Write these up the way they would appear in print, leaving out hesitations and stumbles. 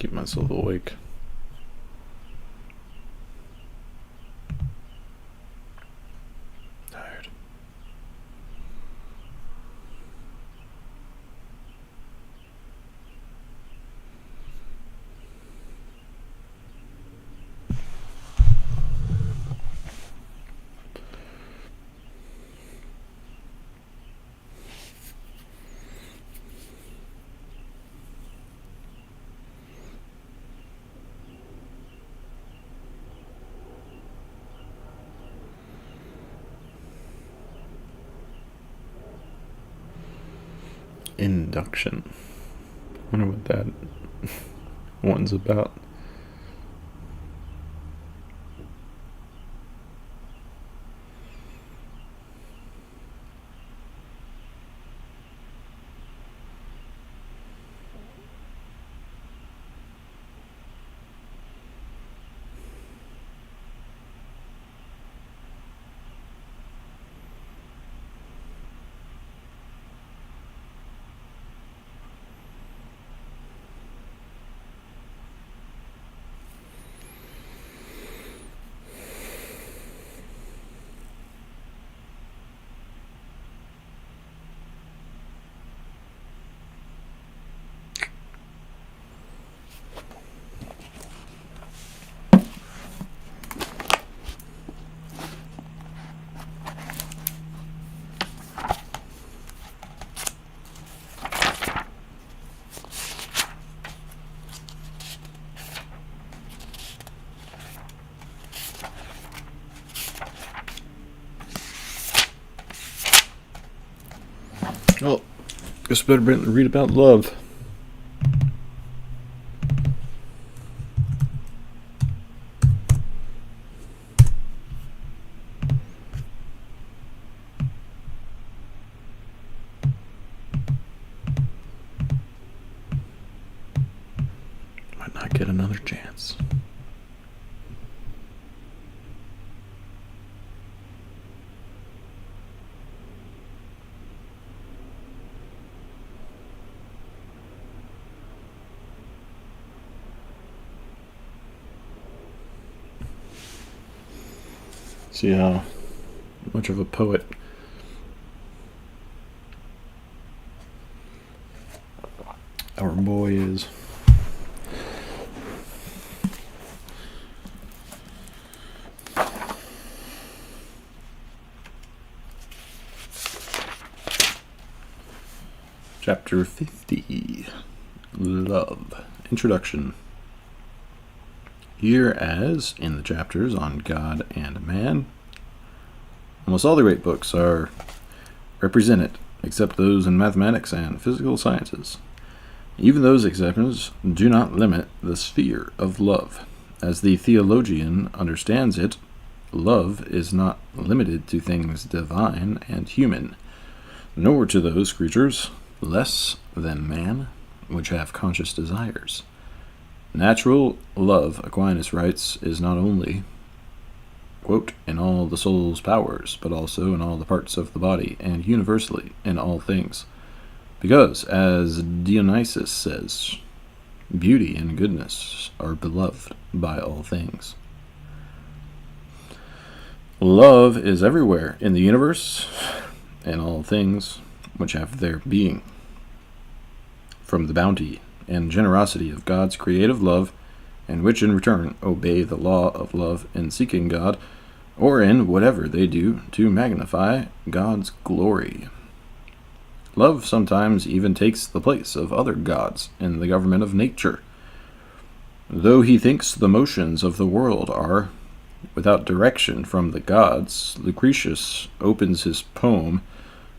keep myself awake. Tired. Induction. Wonder what that one's about. Well, guess better read about love. Might not get another chance. See how much of a poet our boy is. Chapter 50. Love. Introduction. Here, as in the chapters on God and man, almost all the great books are represented, except those in mathematics and physical sciences. Even those exceptions do not limit the sphere of love. As the theologian understands it, love is not limited to things divine and human, nor to those creatures less than man, which have conscious desires. Natural love, Aquinas writes, is not only, quote, in all the soul's powers, but also in all the parts of the body, and universally in all things. Because, as Dionysius says, beauty and goodness are beloved by all things. Love is everywhere in the universe and all things which have their being. From the bounty and generosity of God's creative love, and which in return obey the law of love in seeking God, or in whatever they do to magnify God's glory. Love sometimes even takes the place of other gods in the government of nature. Though he thinks the motions of the world are without direction from the gods, Lucretius opens his poem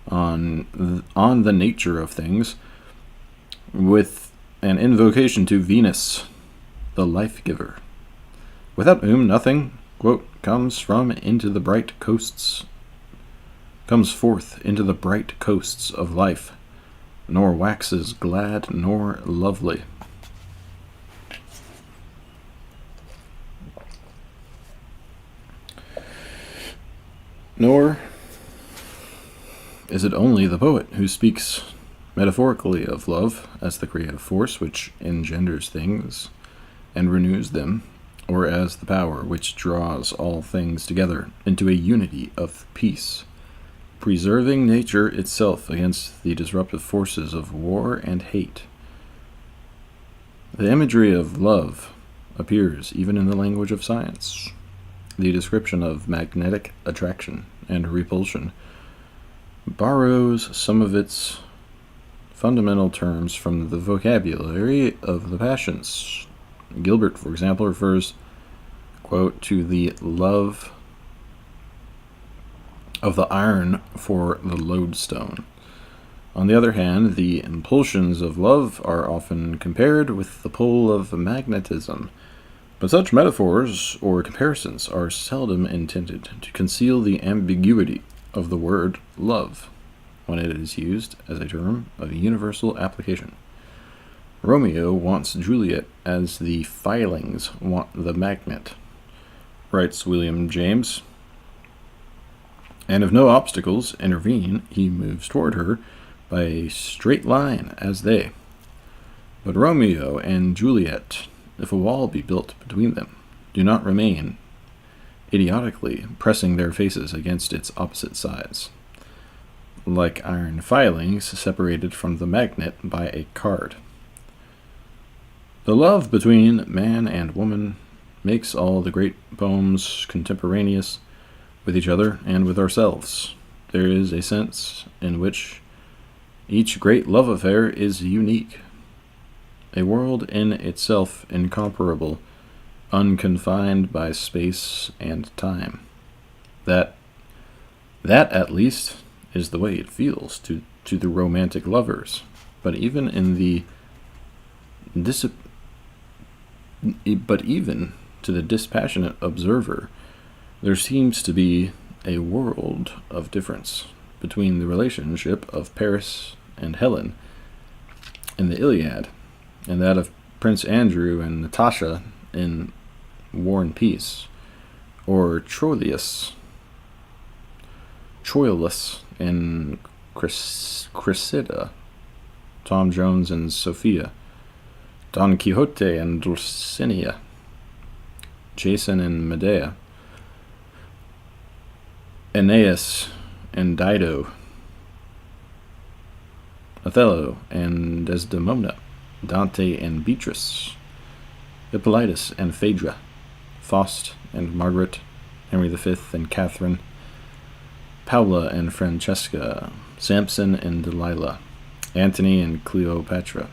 on the nature of things with an invocation to Venus, the life-giver, without whom nothing, quote, comes forth into the bright coasts of life, nor waxes glad nor lovely. Nor is it only the poet who speaks metaphorically of love as the creative force which engenders things and renews them, or as the power which draws all things together into a unity of peace, preserving nature itself against the disruptive forces of war and hate. The imagery of love appears even in the language of science. The description of magnetic attraction and repulsion borrows some of its fundamental terms from the vocabulary of the passions. Gilbert, for example, refers, quote, to the love of the iron for the lodestone. On the other hand, the impulsions of love are often compared with the pull of magnetism, but such metaphors or comparisons are seldom intended to conceal the ambiguity of the word love when it is used as a term of universal application. Romeo wants Juliet as the filings want the magnet, writes William James, and if no obstacles intervene, he moves toward her by a straight line as they. But Romeo and Juliet, if a wall be built between them, do not remain idiotically pressing their faces against its opposite sides, like iron filings separated from the magnet by a card. The love between man and woman makes all the great poems contemporaneous with each other and with ourselves. There is a sense in which each great love affair is unique, a world in itself incomparable, unconfined by space and time. That at least is the way it feels to the romantic lovers. But even to the dispassionate observer, there seems to be a world of difference between the relationship of Paris and Helen in the Iliad and that of Prince Andrew and Natasha in War and Peace, or Troilus in Cressida, Tom Jones and Sophia, Don Quixote and Dulcinea, Jason and Medea, Aeneas and Dido, Othello and Desdemona, Dante and Beatrice, Hippolytus and Phaedra, Faust and Margaret, Henry V and Catherine, Paula and Francesca, Samson and Delilah, Antony and Cleopatra,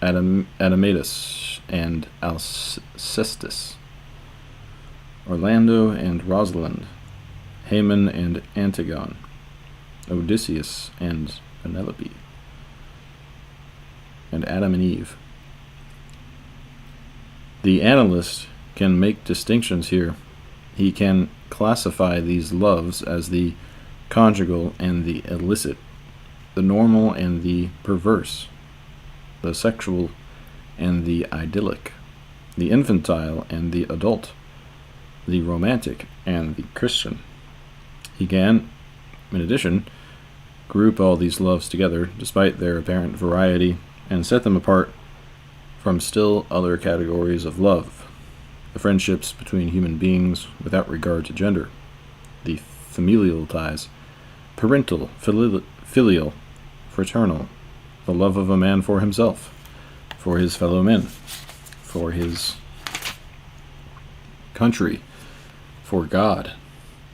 Admetus and Alcestis, Orlando and Rosalind, Haman and Antigone, Odysseus and Penelope, and Adam and Eve. The analyst can make distinctions here. He can classify these loves as the conjugal and the illicit, the normal and the perverse, the sexual and the idyllic, the infantile and the adult, the romantic and the Christian. He can, in addition, group all these loves together, despite their apparent variety, and set them apart from still other categories of love, the friendships between human beings without regard to gender, the familial ties, parental, filial, fraternal, the love of a man for himself, for his fellow men, for his country, for God.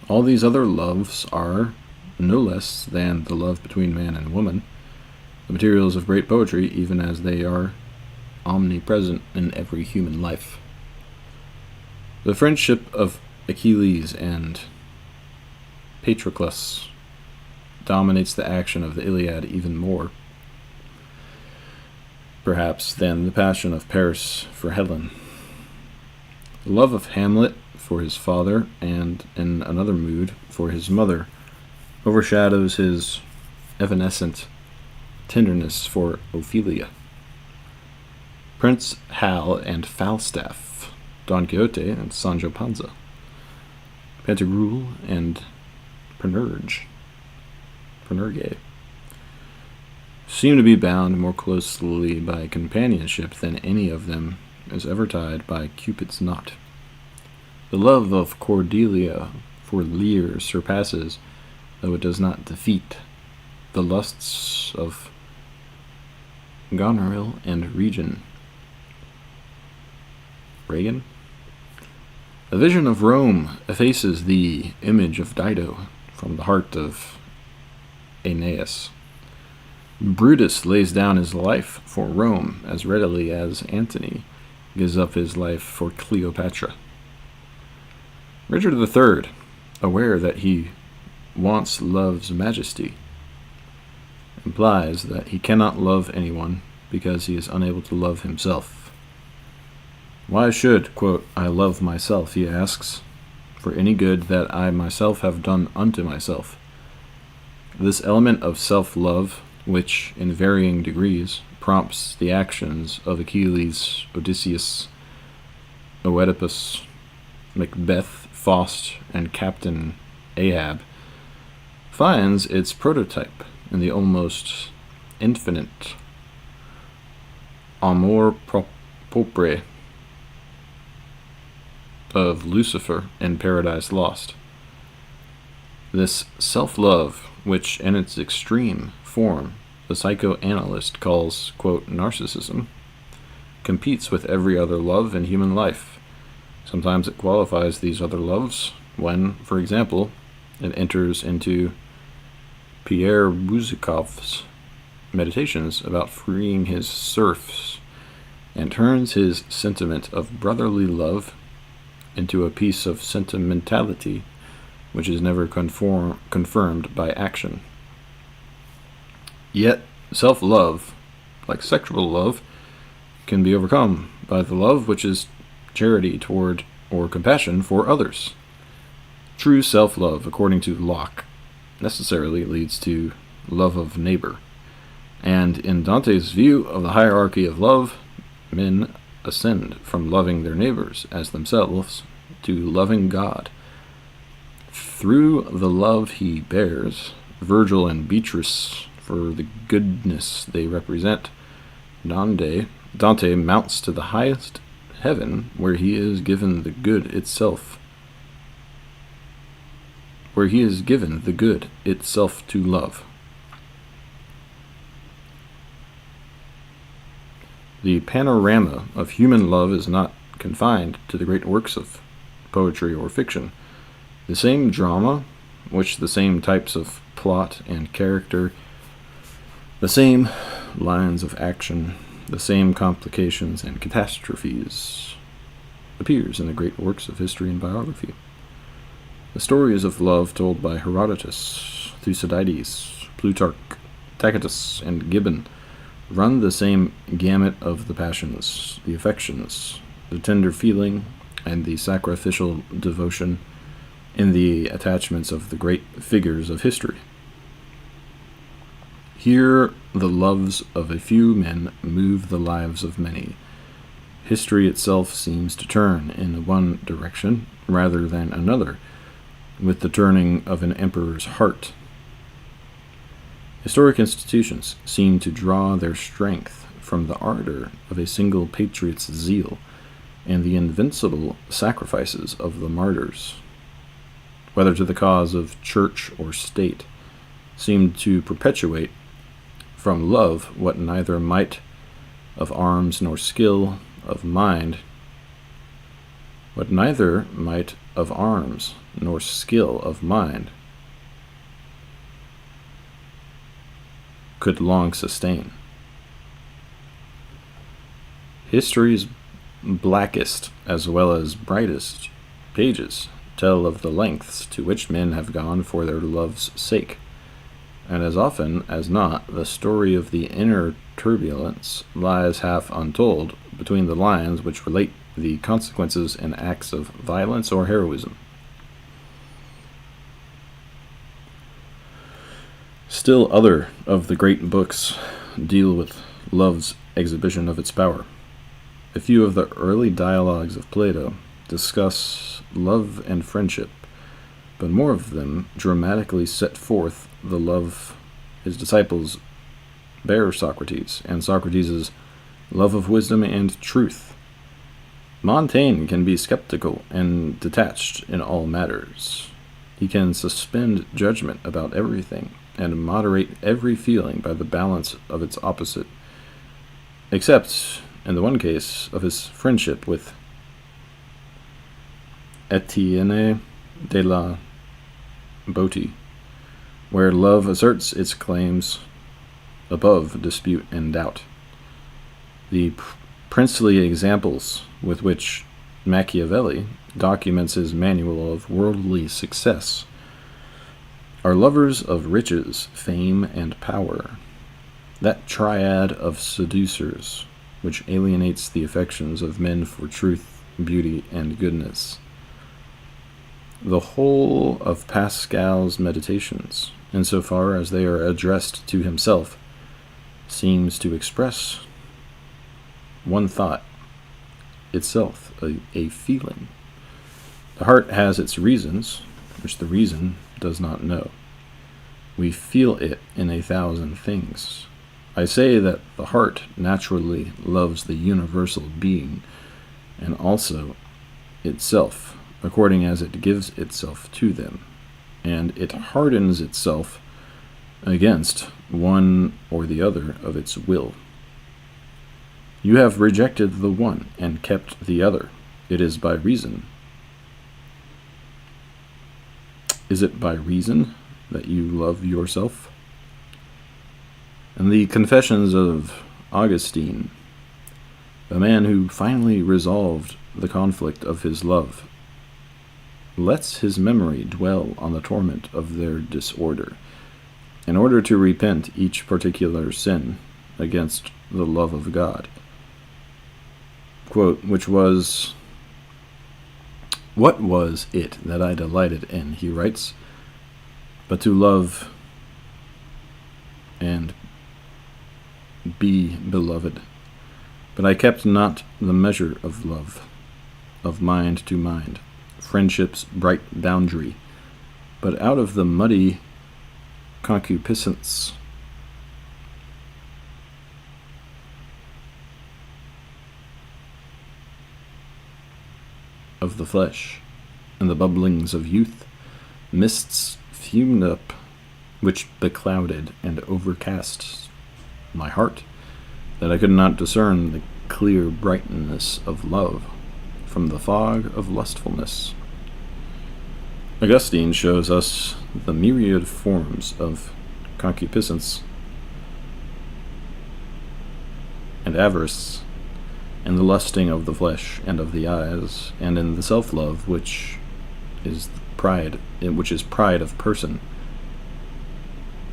All these other loves are no less than the love between man and woman, the materials of great poetry, even as they are omnipresent in every human life. The friendship of Achilles and Patroclus dominates the action of the Iliad even more, perhaps, than the passion of Paris for Helen. The love of Hamlet for his father, and in another mood for his mother, overshadows his evanescent tenderness for Ophelia. Prince Hal and Falstaff, Don Quixote and Sancho Panza, Pantagruel and Panurge, seem to be bound more closely by companionship than any of them is ever tied by Cupid's knot. The love of Cordelia for Lear surpasses, though it does not defeat, the lusts of Goneril and Regan. A vision of Rome effaces the image of Dido from the heart of Aeneas. Brutus lays down his life for Rome as readily as Antony gives up his life for Cleopatra. Richard III, aware that he wants love's majesty, implies that he cannot love anyone because he is unable to love himself. Why should, quote, I love myself, he asks, for any good that I myself have done unto myself. This element of self-love, which, in varying degrees, prompts the actions of Achilles, Odysseus, Oedipus, Macbeth, Faust, and Captain Ahab, finds its prototype in the almost infinite amour propre of Lucifer in Paradise Lost. This self-love, which in its extreme form the psychoanalyst calls, quote, narcissism, competes with every other love in human life. Sometimes it qualifies these other loves when, for example, it enters into Pierre Bouzoukov's meditations about freeing his serfs and turns his sentiment of brotherly love into a piece of sentimentality which is never confirmed by action. Yet, self-love, like sexual love, can be overcome by the love which is charity toward or compassion for others. True self-love, according to Locke, necessarily leads to love of neighbor. And in Dante's view of the hierarchy of love, men ascend from loving their neighbors as themselves to loving God. Through the love he bears, Virgil and Beatrice, for the goodness they represent, Dante mounts to the highest heaven where he is given the good itself. Where he is given the good itself to love. The panorama of human love is not confined to the great works of poetry or fiction. The same drama, which the same types of plot and character, the same lines of action, the same complications and catastrophes, appears in the great works of history and biography. The stories of love told by Herodotus, Thucydides, Plutarch, Tacitus, and Gibbon run the same gamut of the passions, the affections, the tender feeling, and the sacrificial devotion in the attachments of the great figures of history. Here the loves of a few men move the lives of many. History itself seems to turn in one direction rather than another, with the turning of an emperor's heart. Historic institutions seem to draw their strength from the ardor of a single patriot's zeal and the invincible sacrifices of the martyrs, whether to the cause of church or state, seem to perpetuate from love what neither might of arms nor skill of mind, what neither might of arms nor skill of mind could long sustain. History's blackest as well as brightest pages tell of the lengths to which men have gone for their love's sake, and as often as not the story of the inner turbulence lies half untold between the lines which relate the consequences and acts of violence or heroism. Still other of the great books deal with love's exhibition of its power. A few of the early dialogues of Plato discuss love and friendship, but more of them dramatically set forth the love his disciples bear Socrates, and Socrates' love of wisdom and truth. Montaigne can be skeptical and detached in all matters. He can suspend judgment about everything and moderate every feeling by the balance of its opposite, except in the one case of his friendship with Etienne de la Boetie, where love asserts its claims above dispute and doubt. The princely examples with which Machiavelli documents his manual of worldly success are lovers of riches, fame, and power, that triad of seducers which alienates the affections of men for truth, beauty, and goodness. The whole of Pascal's meditations, insofar as they are addressed to himself, seems to express one thought, itself a feeling. The heart has its reasons, which the reason does not know. We feel it in 1,000 things. I say that the heart naturally loves the universal being, and also itself, according as it gives itself to them, and it hardens itself against one or the other of its will. You have rejected the one and kept the other. It is by reason. Is it by reason that you love yourself? In the Confessions of Augustine, the man who finally resolved the conflict of his love lets his memory dwell on the torment of their disorder, in order to repent each particular sin against the love of God. Quote, which was, "What was it that I delighted in," he writes, "but to love and be beloved? But I kept not the measure of love, of mind to mind, friendship's bright boundary, but out of the muddy concupiscence of the flesh, and the bubblings of youth, mists fumed up, which beclouded and overcast my heart, that I could not discern the clear brightness of love from the fog of lustfulness." Augustine shows us the myriad forms of concupiscence and avarice, and the lusting of the flesh and of the eyes, and in the self-love which is pride of person.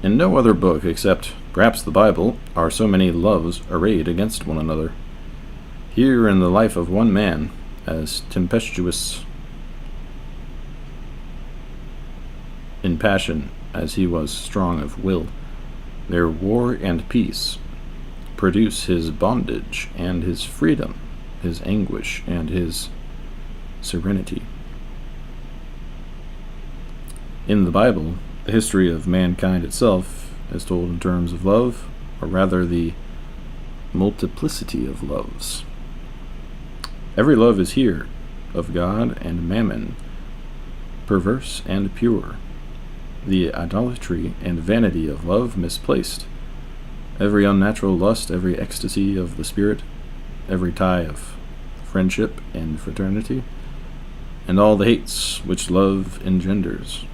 In no other book, except perhaps the Bible, are so many loves arrayed against one another. Here in the life of one man, as tempestuous in passion as he was strong of will, their war and peace produce his bondage and his freedom, his anguish and his serenity. In the Bible, the history of mankind itself is told in terms of love, or rather the multiplicity of loves. Every love is here of God and mammon, perverse and pure, the idolatry and vanity of love misplaced, every unnatural lust, every ecstasy of the spirit, every tie of friendship and fraternity, and all the hates which love engenders.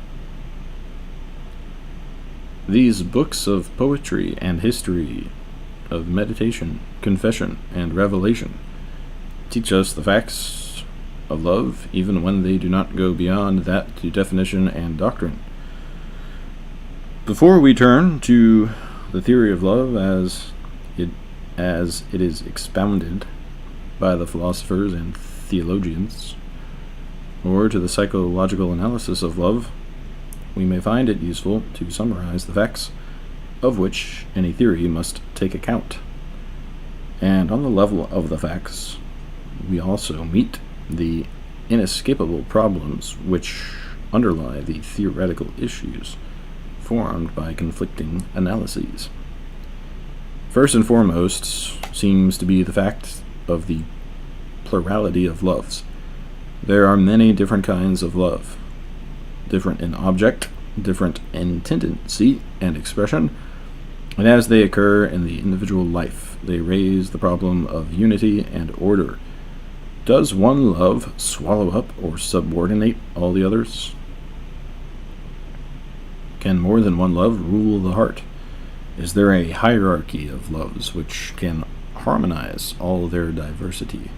These books of poetry and history, of meditation, confession, and revelation teach us the facts of love, even when they do not go beyond that to definition and doctrine. Before we turn to the theory of love as it is expounded by the philosophers and theologians, or to the psychological analysis of love, we may find it useful to summarize the facts of which any theory must take account. And on the level of the facts, we also meet the inescapable problems which underlie the theoretical issues formed by conflicting analyses. First and foremost seems to be the fact of the plurality of loves. There are many different kinds of love, different in object, different in tendency and expression, and as they occur in the individual life, they raise the problem of unity and order. Does one love swallow up or subordinate all the others? Can more than one love rule the heart? Is there a hierarchy of loves which can harmonize all their diversity?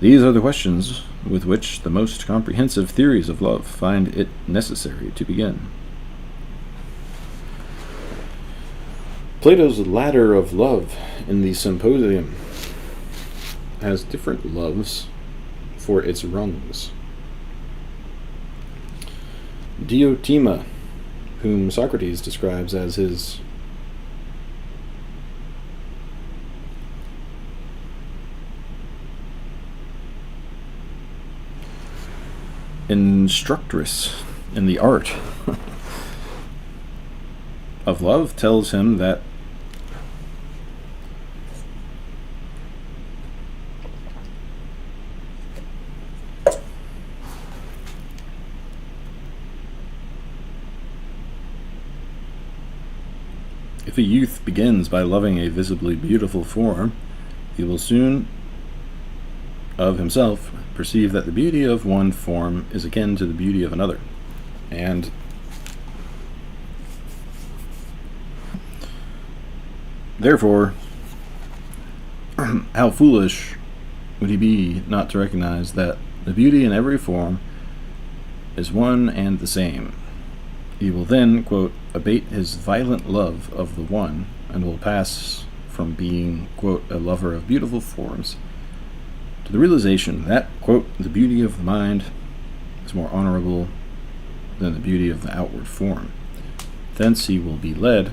These are the questions with which the most comprehensive theories of love find it necessary to begin. Plato's ladder of love in the Symposium has different loves for its rungs. Diotima, whom Socrates describes as his instructress in the art of love, tells him that if a youth begins by loving a visibly beautiful form, he will soon of himself perceive that the beauty of one form is akin to the beauty of another, and therefore, how foolish would he be not to recognize that the beauty in every form is one and the same. He will then, quote, abate his violent love of the one, and will pass from being, quote, a lover of beautiful forms to the realization that, quote, the beauty of the mind is more honorable than the beauty of the outward form. Thence he will be led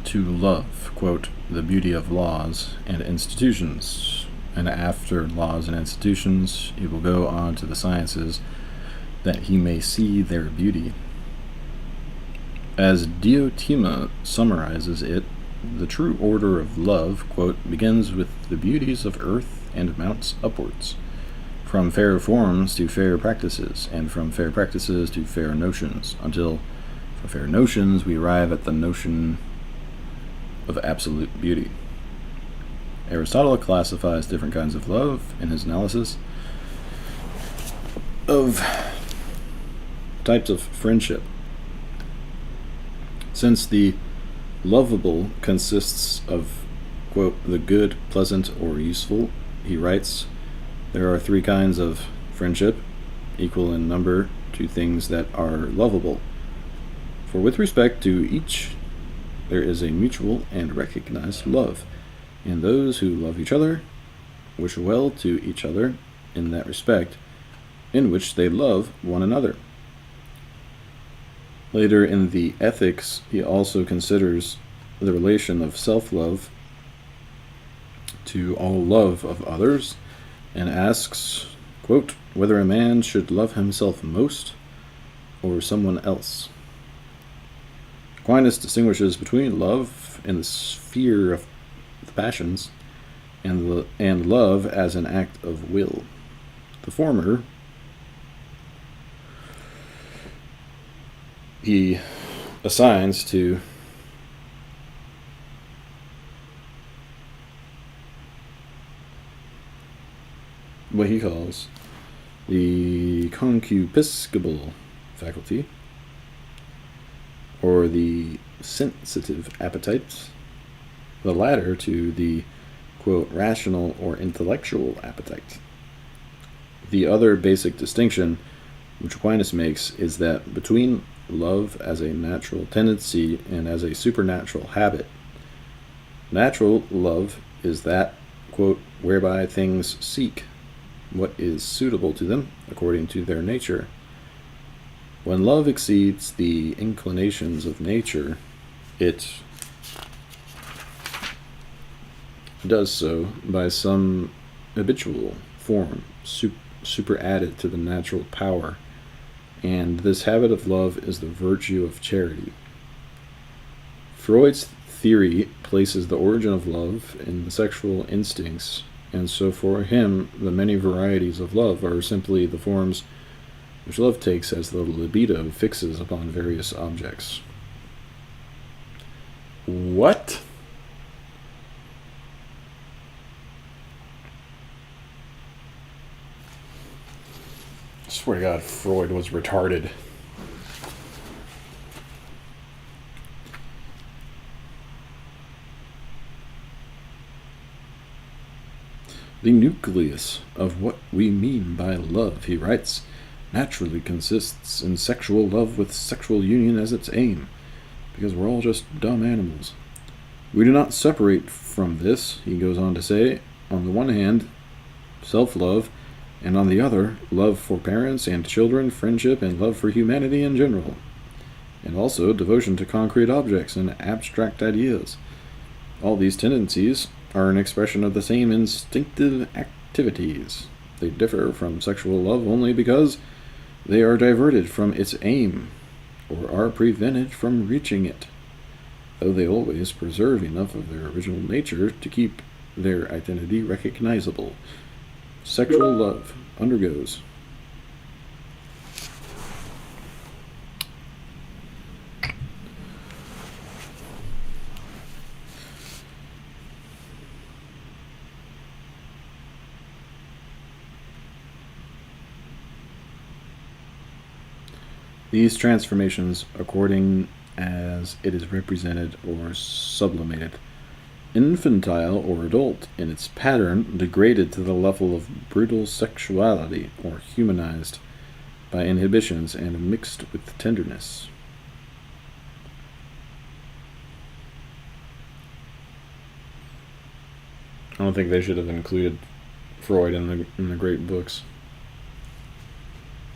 to love, quote, the beauty of laws and institutions, and after laws and institutions he will go on to the sciences that he may see their beauty. As Diotima summarizes it, the true order of love, quote, begins with the beauties of earth and mounts upwards, from fair forms to fair practices, and from fair practices to fair notions, until from fair notions we arrive at the notion of absolute beauty. Aristotle classifies different kinds of love in his analysis of types of friendship. Since the lovable consists of, quote, the good, pleasant, or useful, he writes, there are three kinds of friendship, equal in number to things that are lovable. For with respect to each there is a mutual and recognized love, and those who love each other wish well to each other in that respect in which they love one another. Later in the Ethics, he also considers the relation of self-love to all love of others, and asks, quote, whether a man should love himself most or someone else. Aquinas distinguishes between love in the sphere of the passions and love as an act of will. The former he assigns to what he calls the concupiscible faculty, or the sensitive appetites, the latter to the, quote, rational or intellectual appetite. The other basic distinction which Aquinas makes is that between love as a natural tendency and as a supernatural habit. Natural love is that, quote, whereby things seek what is suitable to them according to their nature. When love exceeds the inclinations of nature, it does so by some habitual form, superadded to the natural power, and this habit of love is the virtue of charity. Freud's theory places the origin of love in the sexual instincts, and so for him, the many varieties of love are simply the forms which love takes as the libido fixes upon various objects. What? I swear to God, Freud was retarded. The nucleus of what we mean by love, he writes, naturally consists in sexual love with sexual union as its aim, because we're all just dumb animals. We do not separate from this, he goes on to say, on the one hand, self-love, and on the other, love for parents and children, friendship, and love for humanity in general, and also devotion to concrete objects and abstract ideas. All these tendencies are an expression of the same instinctive activities. They differ from sexual love only because they are diverted from its aim, or are prevented from reaching it, though they always preserve enough of their original nature to keep their identity recognizable. Sexual love undergoes these transformations according as it is represented or sublimated. Infantile or adult in its pattern, degraded to the level of brutal sexuality or humanized by inhibitions and mixed with tenderness. I don't think they should have included Freud in the great books.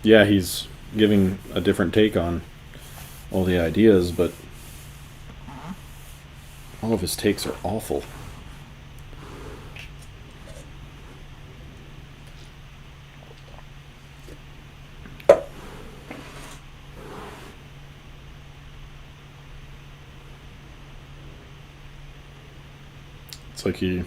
Yeah, he's giving a different take on all the ideas, but all of his takes are awful. It's like he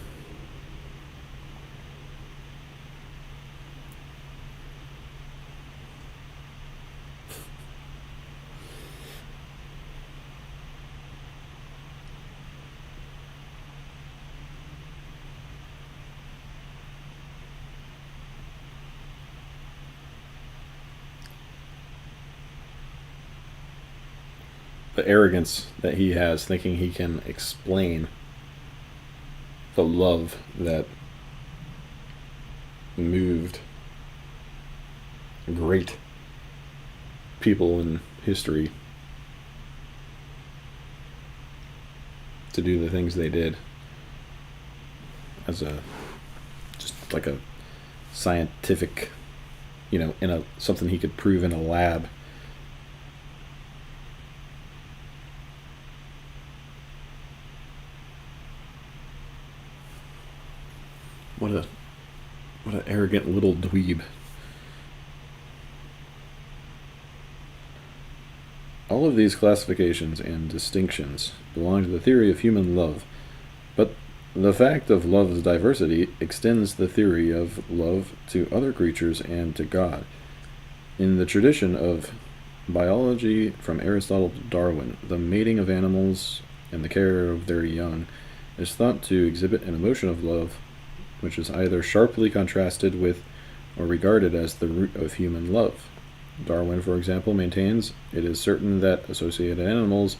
the arrogance that he has, thinking he can explain the love that moved great people in history to do the things they did as a just like a scientific, in a something he could prove in a lab. What an arrogant little dweeb. All of these classifications and distinctions belong to the theory of human love, but the fact of love's diversity extends the theory of love to other creatures and to God. In the tradition of biology from Aristotle to Darwin, the mating of animals and the care of their young is thought to exhibit an emotion of love which is either sharply contrasted with or regarded as the root of human love. Darwin, for example, maintains it is certain that associated animals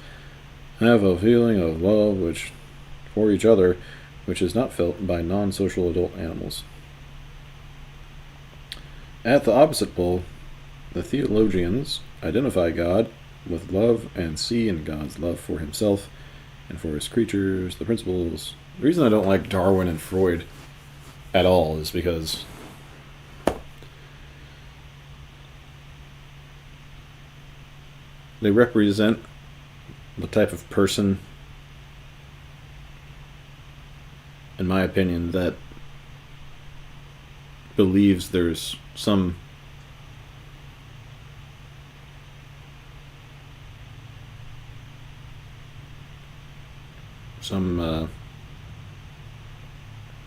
have a feeling of love for each other which is not felt by non-social adult animals. At the opposite pole, the theologians identify God with love and see in God's love for himself and for his creatures the principles. The reason I don't like Darwin and Freud at all is because they represent the type of person, in my opinion, that believes there's some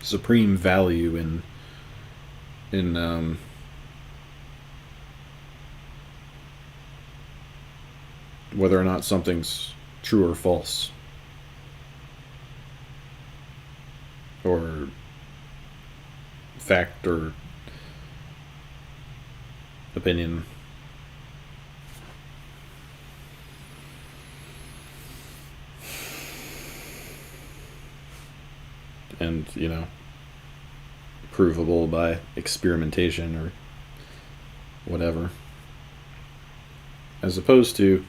supreme value in whether or not something's true or false, or fact or opinion. And, provable by experimentation or whatever. As opposed to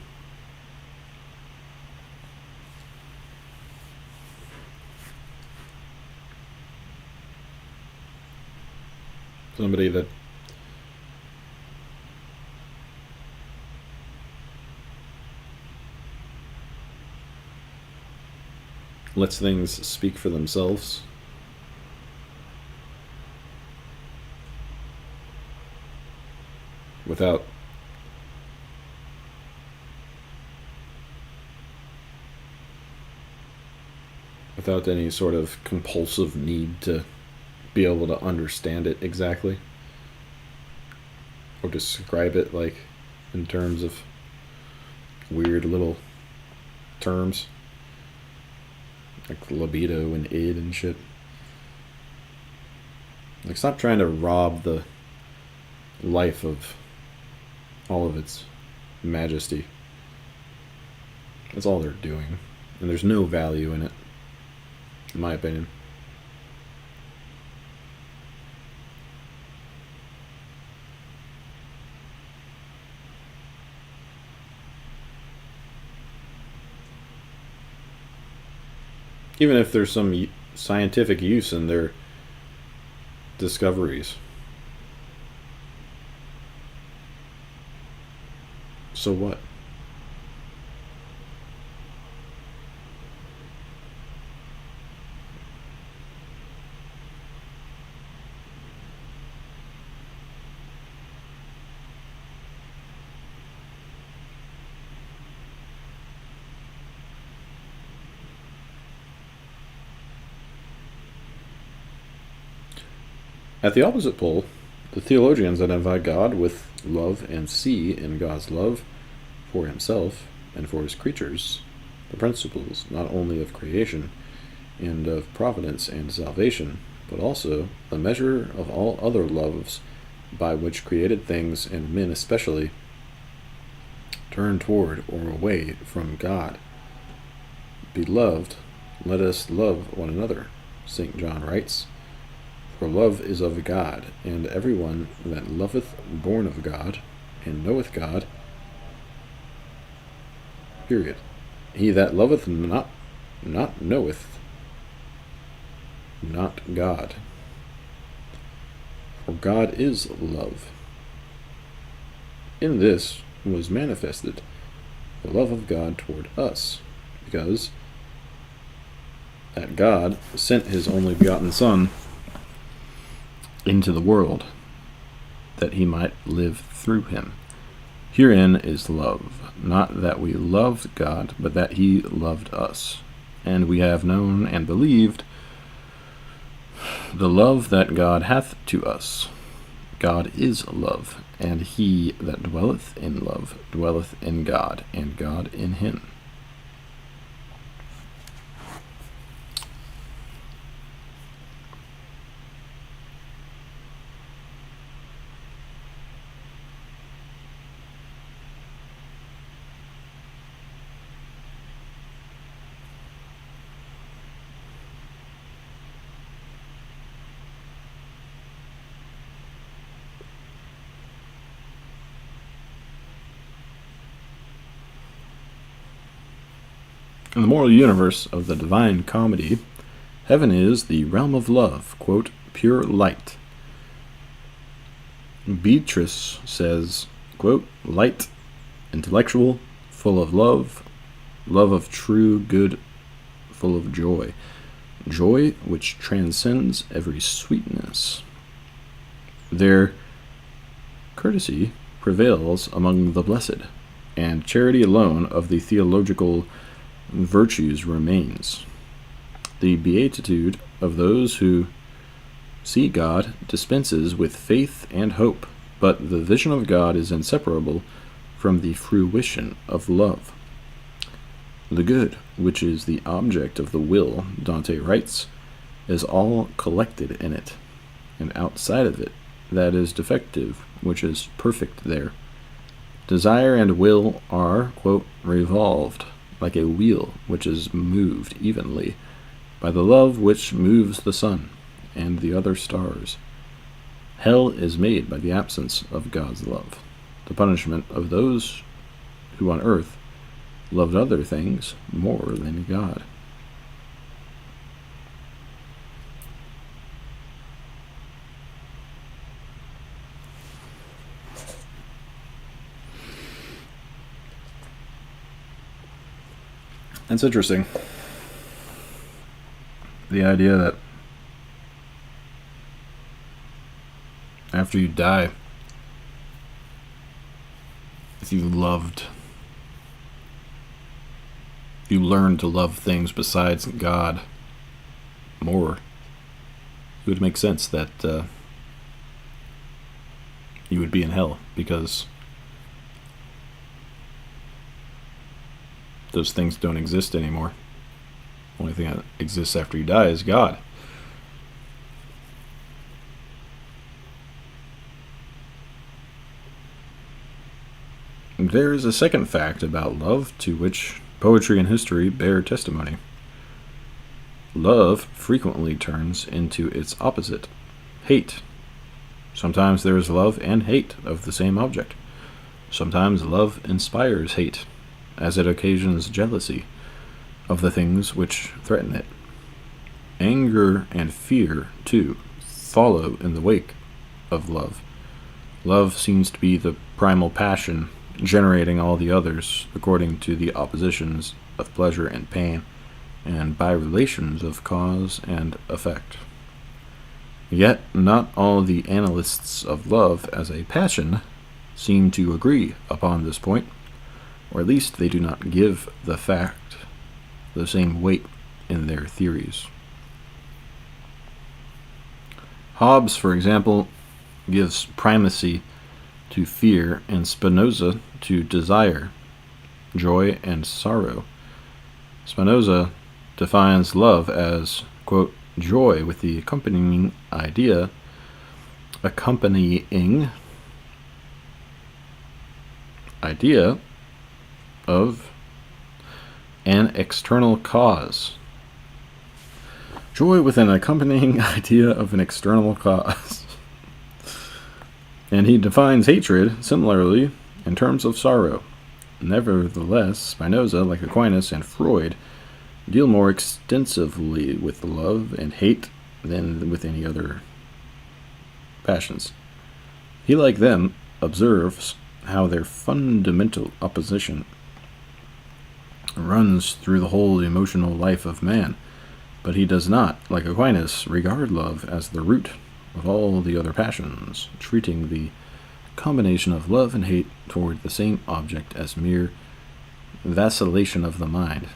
somebody that lets things speak for themselves. Without any sort of compulsive need to be able to understand it exactly, or describe it like in terms of weird little terms like libido and id and shit. Like, stop trying to rob the life of all of its majesty. That's all they're doing, and there's no value in it, in my opinion. Even if there's some scientific use in their discoveries. So what? At the opposite pole, the theologians identify God with love and see in God's love for himself and for his creatures the principles not only of creation and of providence and salvation, but also the measure of all other loves by which created things, and men especially, turn toward or away from God. Beloved, let us love one another, St. John writes. For love is of God, and every one that loveth born of God, and knoweth God. Period. He that loveth not knoweth not God. For God is love. In this was manifested the love of God toward us, because that God sent his only begotten Son into the world, that he might live through him. Herein is love, not that we loved God, but that he loved us. And we have known and believed the love that God hath to us. God is love, and he that dwelleth in love dwelleth in God, and God in him. In the moral universe of the Divine Comedy, heaven is the realm of love, quote, pure light. Beatrice says, quote, light, intellectual, full of love, love of true good, full of joy, joy which transcends every sweetness. Their courtesy prevails among the blessed, and charity alone of the theological virtues remains. The beatitude of those who see God dispenses with faith and hope, but the vision of God is inseparable from the fruition of love. The good, which is the object of the will, Dante writes, is all collected in it, and outside of it, that is defective, which is perfect there. Desire and will are, quote, revolved like a wheel which is moved evenly by the love which moves the sun and the other stars. Hell is made by the absence of God's love, the punishment of those who on earth loved other things more than God. That's interesting. The idea that after you die, if you learn to love things besides God more, it would make sense that you would be in hell, because those things don't exist anymore. The only thing that exists after you die is God. There is a second fact about love to which poetry and history bear testimony. Love frequently turns into its opposite, hate. Sometimes there is love and hate of the same object. Sometimes love inspires hate, as it occasions jealousy of the things which threaten it. Anger and fear, too, follow in the wake of love. Love seems to be the primal passion, generating all the others according to the oppositions of pleasure and pain, and by relations of cause and effect. Yet not all the analysts of love as a passion seem to agree upon this point, or at least they do not give the fact the same weight in their theories. Hobbes, for example, gives primacy to fear, and Spinoza to desire, joy, and sorrow. Spinoza defines love as, quote, joy with the accompanying idea of an external cause. Joy with an accompanying idea of an external cause. And he defines hatred similarly in terms of sorrow. Nevertheless, Spinoza, like Aquinas and Freud, deal more extensively with love and hate than with any other passions. He, like them, observes how their fundamental opposition runs through the whole emotional life of man, but he does not, like Aquinas, regard love as the root of all the other passions, treating the combination of love and hate toward the same object as mere vacillation of the mind.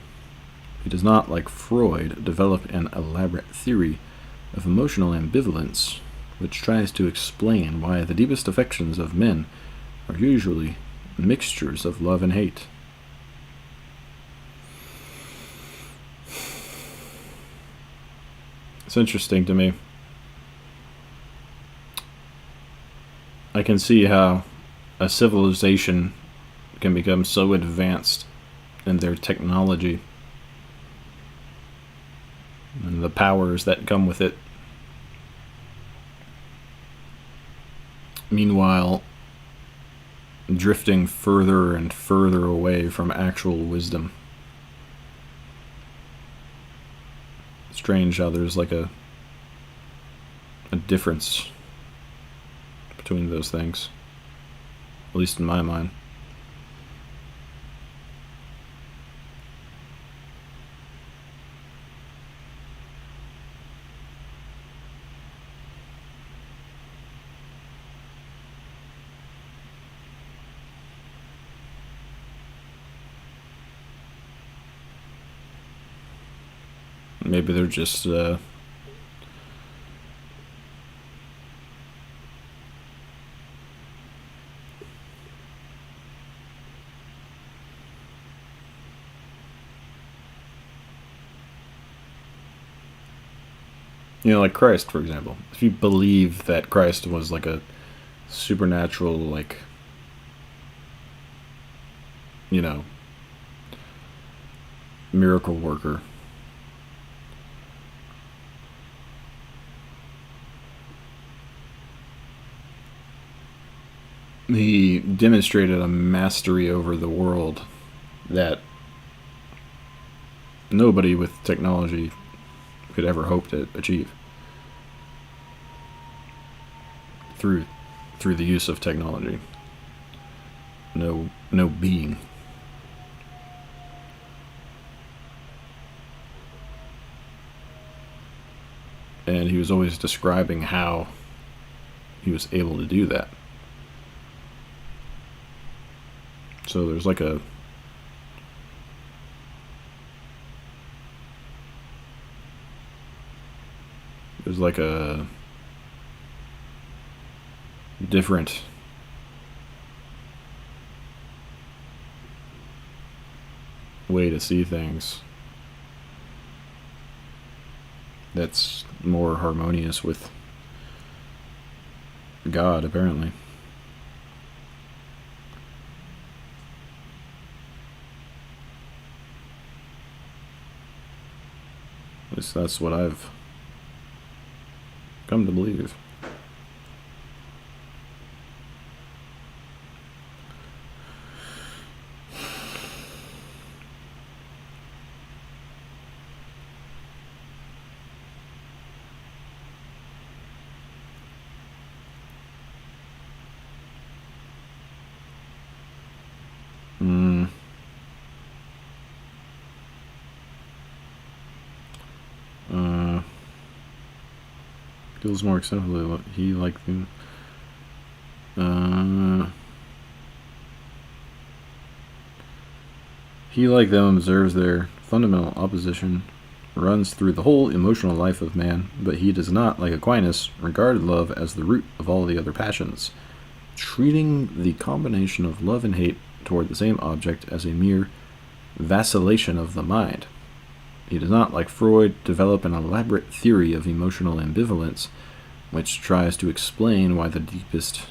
He does not, like Freud, develop an elaborate theory of emotional ambivalence, which tries to explain why the deepest affections of men are usually mixtures of love and hate. It's interesting to me. I can see how a civilization can become so advanced in their technology and the powers that come with it. Meanwhile, drifting further and further away from actual wisdom. Strange how there's like a difference between those things, at least in my mind. Maybe they're just like Christ, for example. If you believe that Christ was like a supernatural, like, miracle worker, he demonstrated a mastery over the world that nobody with technology could ever hope to achieve through the use of technology. No being. And he was always describing how he was able to do that. So there's like a different way to see things that's more harmonious with God, apparently. At least that's what I've come to believe. Feels more acceptable. He like them. He like them observes their fundamental opposition runs through the whole emotional life of man, but he does not, like Aquinas, regard love as the root of all the other passions, treating the combination of love and hate toward the same object as a mere vacillation of the mind. He does not, like Freud, develop an elaborate theory of emotional ambivalence, which tries to explain why the deepest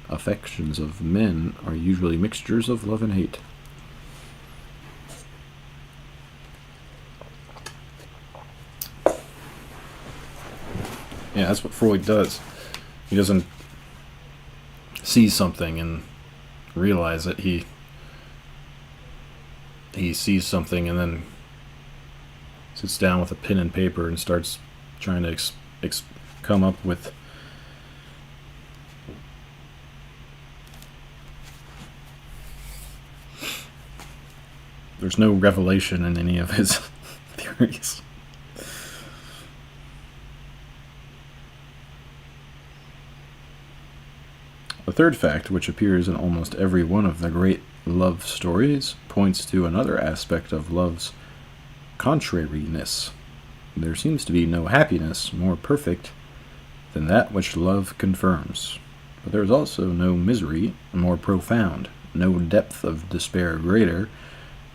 affections of men are usually mixtures of love and hate. Yeah, that's what Freud does. He doesn't see something and realize that he sees something and then sits down with a pen and paper and starts trying to come up with there's no revelation in any of his theories. The third fact, which appears in almost every one of the great love stories, points to another aspect of love's contrariness. There seems to be no happiness more perfect than that which love confirms. But there is also no misery more profound, no depth of despair greater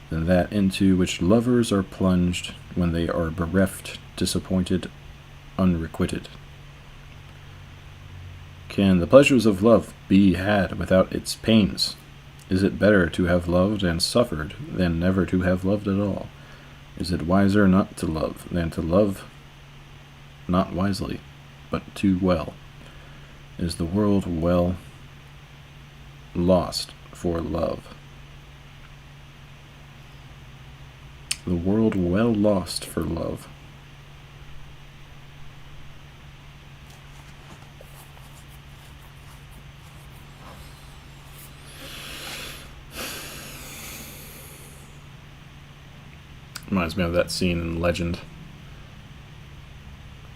than that into which lovers are plunged when they are bereft, disappointed, unrequited. Can the pleasures of love be had without its pains? Is it better to have loved and suffered than never to have loved at all? Is it wiser not to love than to love not wisely, but too well? Is the world well lost for love? The world well lost for love. Reminds me of that scene in Legend.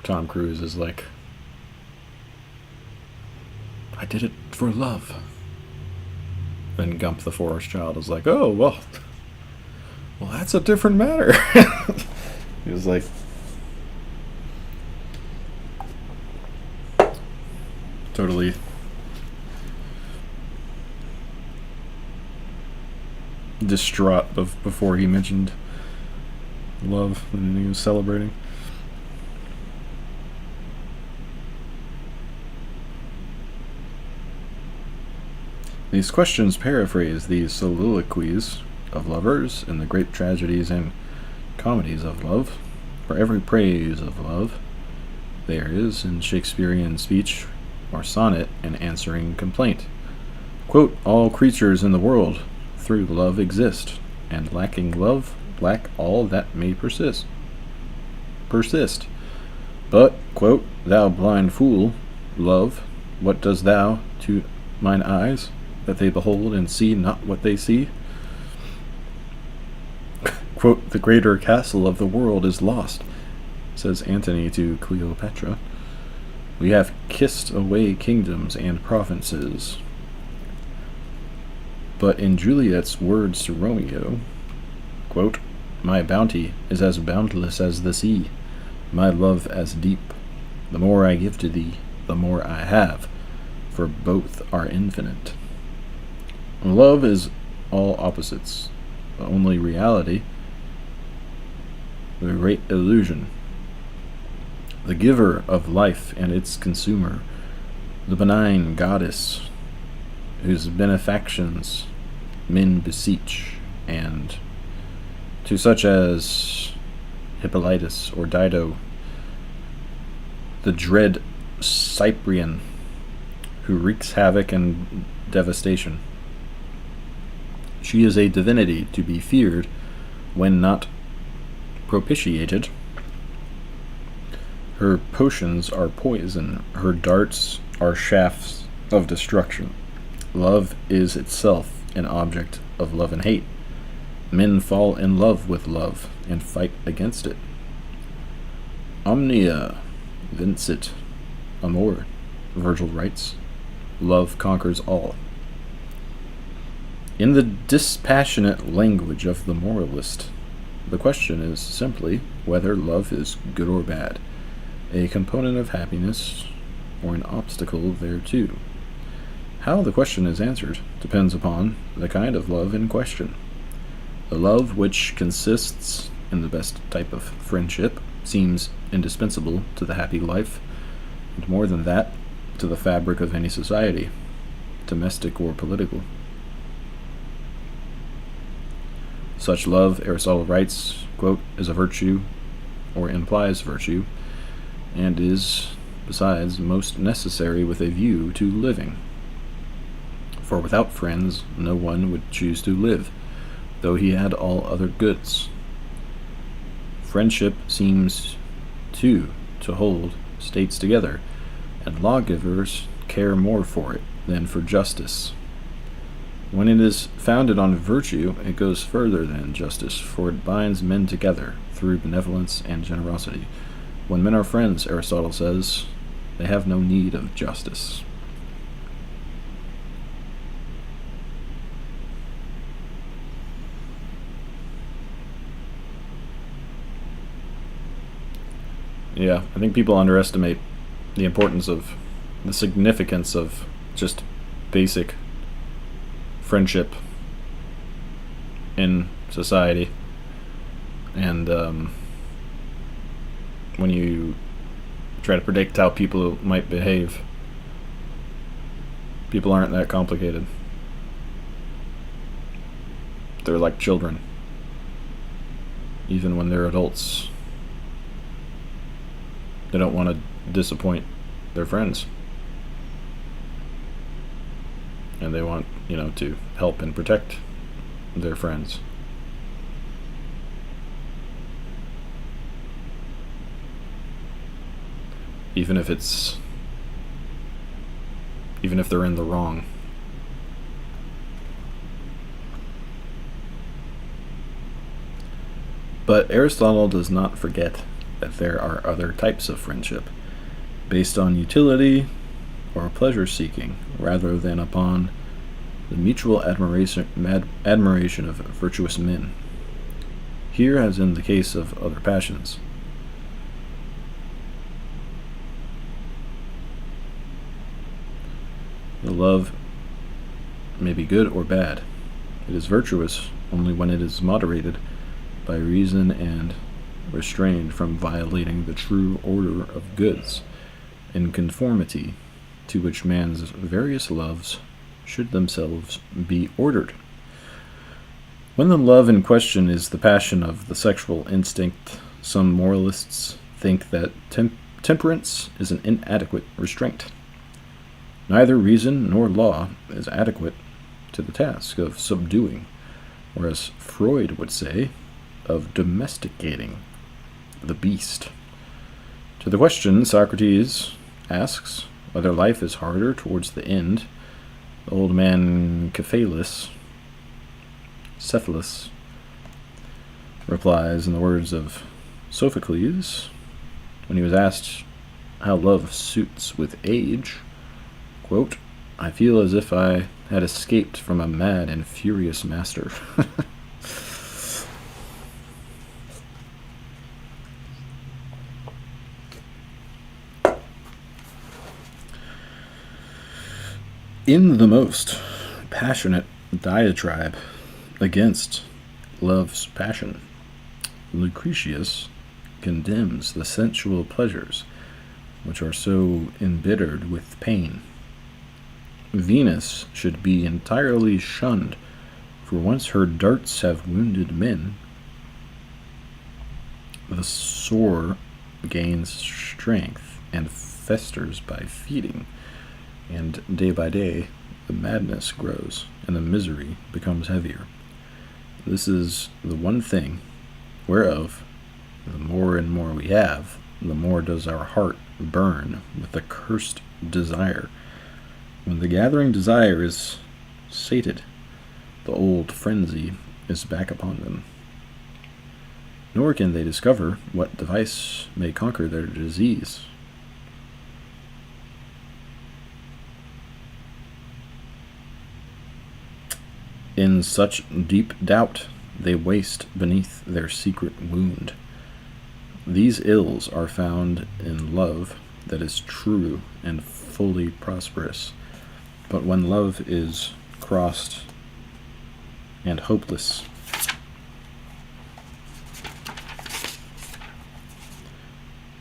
Tom Cruise is like, I did it for love. Then Gump the Forest Child is like, oh, well, that's a different matter. He was like, totally distraught before he mentioned love and he was celebrating. These questions paraphrase these soliloquies of lovers in the great tragedies and comedies of love. For every praise of love, there is in Shakespearean speech or sonnet an answering complaint. Quote, all creatures in the world through love exist, and lacking love, lack all that may persist. But, quote, thou blind fool, love, what dost thou to mine eyes, that they behold and see not what they see? Quote, the greater castle of the world is lost, says Antony to Cleopatra. We have kissed away kingdoms and provinces. But in Juliet's words to Romeo, quote, my bounty is as boundless as the sea, my love as deep. The more I give to thee, the more I have, for both are infinite. Love is all opposites, the only reality, the great illusion, the giver of life and its consumer, the benign goddess whose benefactions men beseech, and to such as Hippolytus or Dido, the dread Cyprian who wreaks havoc and devastation. She is a divinity to be feared when not propitiated. Her potions are poison, her darts are shafts of destruction. Love is itself an object of love and hate. Men fall in love with love and fight against it. Omnia vincit amor, Virgil writes. Love conquers all. In the dispassionate language of the moralist, the question is simply whether love is good or bad, a component of happiness or an obstacle thereto. How the question is answered depends upon the kind of love in question. The love which consists in the best type of friendship seems indispensable to the happy life, and more than that, to the fabric of any society, domestic or political. Such love, Aristotle writes, quote, is a virtue, or implies virtue, and is, besides, most necessary with a view to living. For without friends, no one would choose to live, though he had all other goods. Friendship seems, too, to hold states together, and lawgivers care more for it than for justice. When it is founded on virtue, it goes further than justice, for it binds men together through benevolence and generosity. When men are friends, Aristotle says, they have no need of justice. Yeah, I think people underestimate the importance of, the significance of just basic friendship in society. And when you try to predict how people might behave, people aren't that complicated. They're like children, even when they're adults. They don't want to disappoint their friends. And they want, to help and protect their friends. Even if they're in the wrong. But Aristotle does not forget that there are other types of friendship, based on utility or pleasure seeking, rather than upon the mutual admiration of virtuous men. Here, as in the case of other passions, The love may be good or bad. It is virtuous only when it is moderated by reason and restrained from violating the true order of goods, in conformity to which man's various loves should themselves be ordered. When the love in question is the passion of the sexual instinct, some moralists think that temperance is an inadequate restraint. Neither reason nor law is adequate to the task of subduing, or as Freud would say, of domesticating the beast. To the question Socrates asks whether life is harder towards the end, the old man Cephalus replies in the words of Sophocles when he was asked how love suits with age, quote, "I feel as if I had escaped from a mad and furious master." In the most passionate diatribe against love's passion, Lucretius condemns the sensual pleasures which are so embittered with pain. Venus should be entirely shunned, for once her darts have wounded men, the sore gains strength and festers by feeding, and day by day the madness grows and the misery becomes heavier. This is the one thing whereof the more and more we have, the more does our heart burn with the cursed desire. When the gathering desire is sated, the old frenzy is back upon them. Nor can they discover what device may conquer their disease. In such deep doubt, they waste beneath their secret wound. These ills are found in love that is true and fully prosperous. But when love is crossed and hopeless,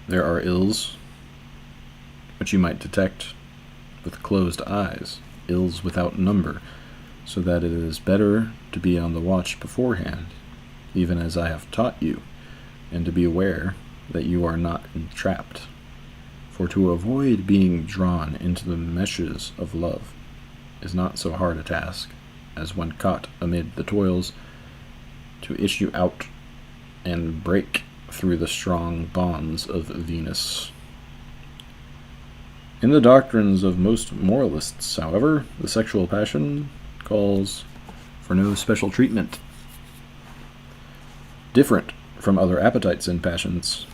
there are ills which you might detect with closed eyes, ills without number, so that it is better to be on the watch beforehand, even as I have taught you, and to be aware that you are not entrapped. For to avoid being drawn into the meshes of love is not so hard a task as when caught amid the toils to issue out and break through the strong bonds of Venus. In the doctrines of most moralists, however, the sexual passion calls for no special treatment, different from other appetites and passions,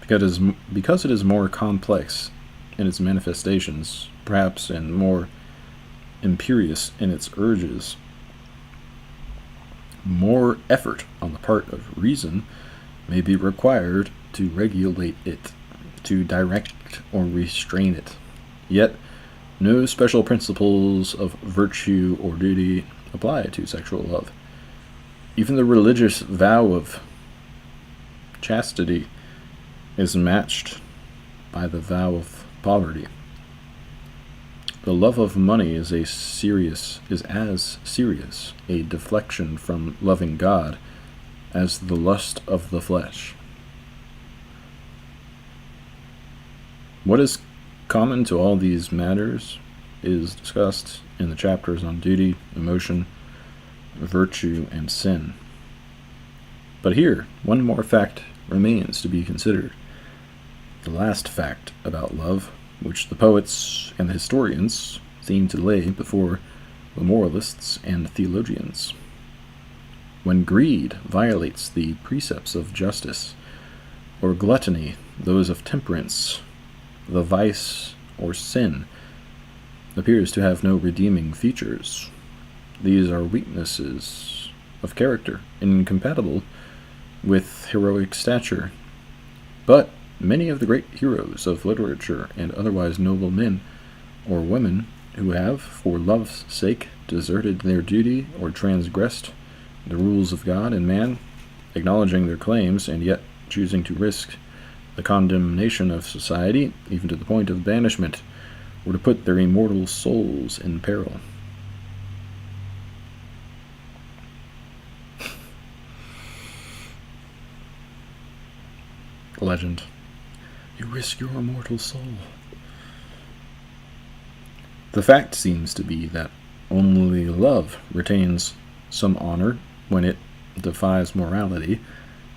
because it is more complex in its manifestations, perhaps, and more imperious in its urges. More effort on the part of reason may be required to regulate it, to direct or restrain it. Yet, no special principles of virtue or duty apply to sexual love. Even the religious vow of chastity is matched by the vow of poverty. The love of money is as serious a deflection from loving God as the lust of the flesh. What is common to all these matters is discussed in the chapters on duty, emotion, virtue, and sin. But here, one more fact remains to be considered. The last fact about love, which the poets and the historians seem to lay before the moralists and theologians. When greed violates the precepts of justice, or gluttony those of temperance, the vice or sin appears to have no redeeming features. These are weaknesses of character, incompatible with heroic stature. But many of the great heroes of literature and otherwise noble men or women who have, for love's sake, deserted their duty or transgressed the rules of God and man, acknowledging their claims and yet choosing to risk the condemnation of society, even to the point of banishment, or to put their immortal souls in peril. Legend. You risk your immortal soul. The fact seems to be that only love retains some honor when it defies morality,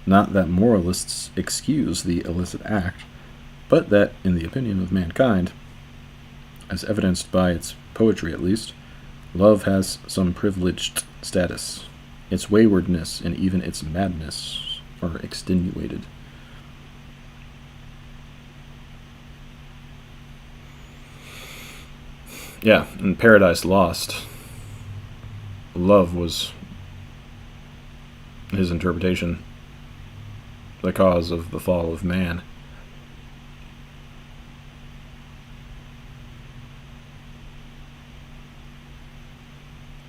not that moralists excuse the illicit act, but that, in the opinion of mankind, as evidenced by its poetry at least, love has some privileged status. Its waywardness and even its madness are extenuated. Yeah, in Paradise Lost, love was, his interpretation, the cause of the fall of man.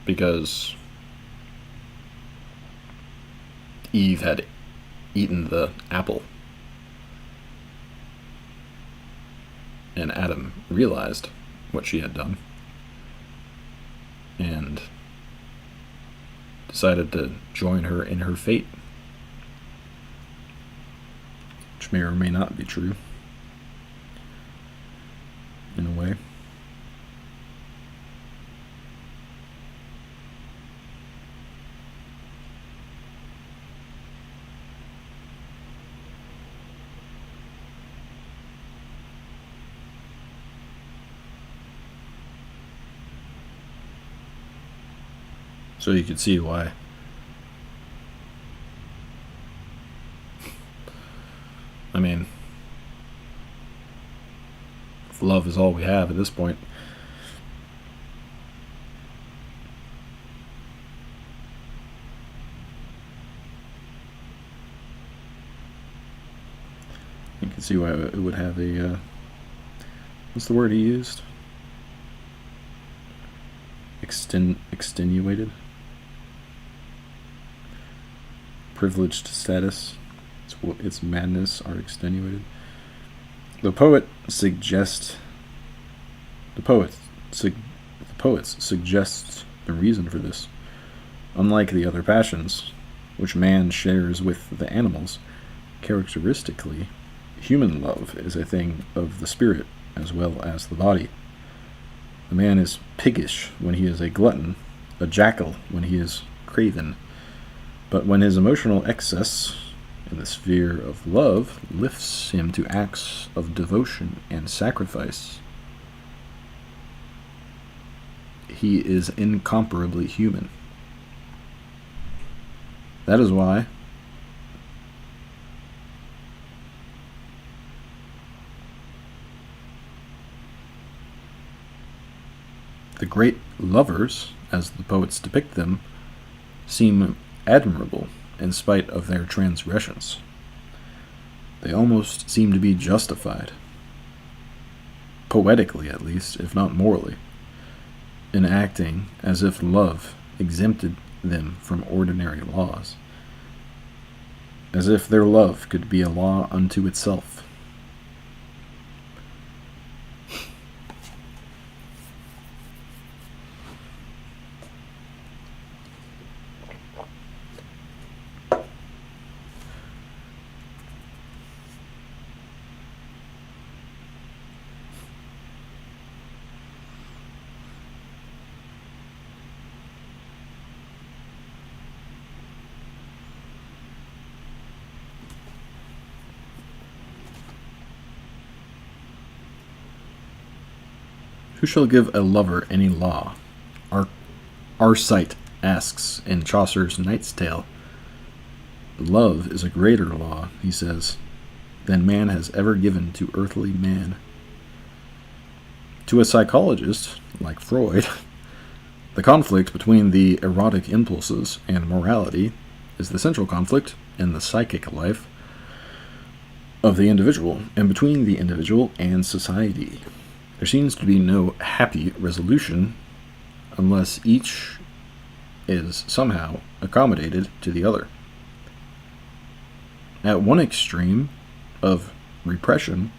Because Eve had eaten the apple, and Adam realized what she had done and decided to join her in her fate, which may or may not be true in a way. So you could see why I mean, if love is all we have at this point, you can see why it would have a what's the word he used? Extenuated? Privileged status. Its madness are extenuated. The poets suggest the reason for this. Unlike the other passions, which man shares with the animals, characteristically, human love is a thing of the spirit as well as the body. The man is piggish when he is a glutton, a jackal when he is craven. But when his emotional excess in the sphere of love lifts him to acts of devotion and sacrifice, he is incomparably human. That is why the great lovers, as the poets depict them, seem admirable in spite of their transgressions. They almost seem to be justified, poetically at least, if not morally, in acting as if love exempted them from ordinary laws, as if their love could be a law unto itself. Who shall give a lover any law? Arcite asks in Chaucer's Knight's Tale. Love is a greater law, he says, than man has ever given to earthly man. To a psychologist, like Freud, the conflict between the erotic impulses and morality is the central conflict in the psychic life of the individual and between the individual and society. There seems to be no happy resolution unless each is somehow accommodated to the other. At one extreme of repression,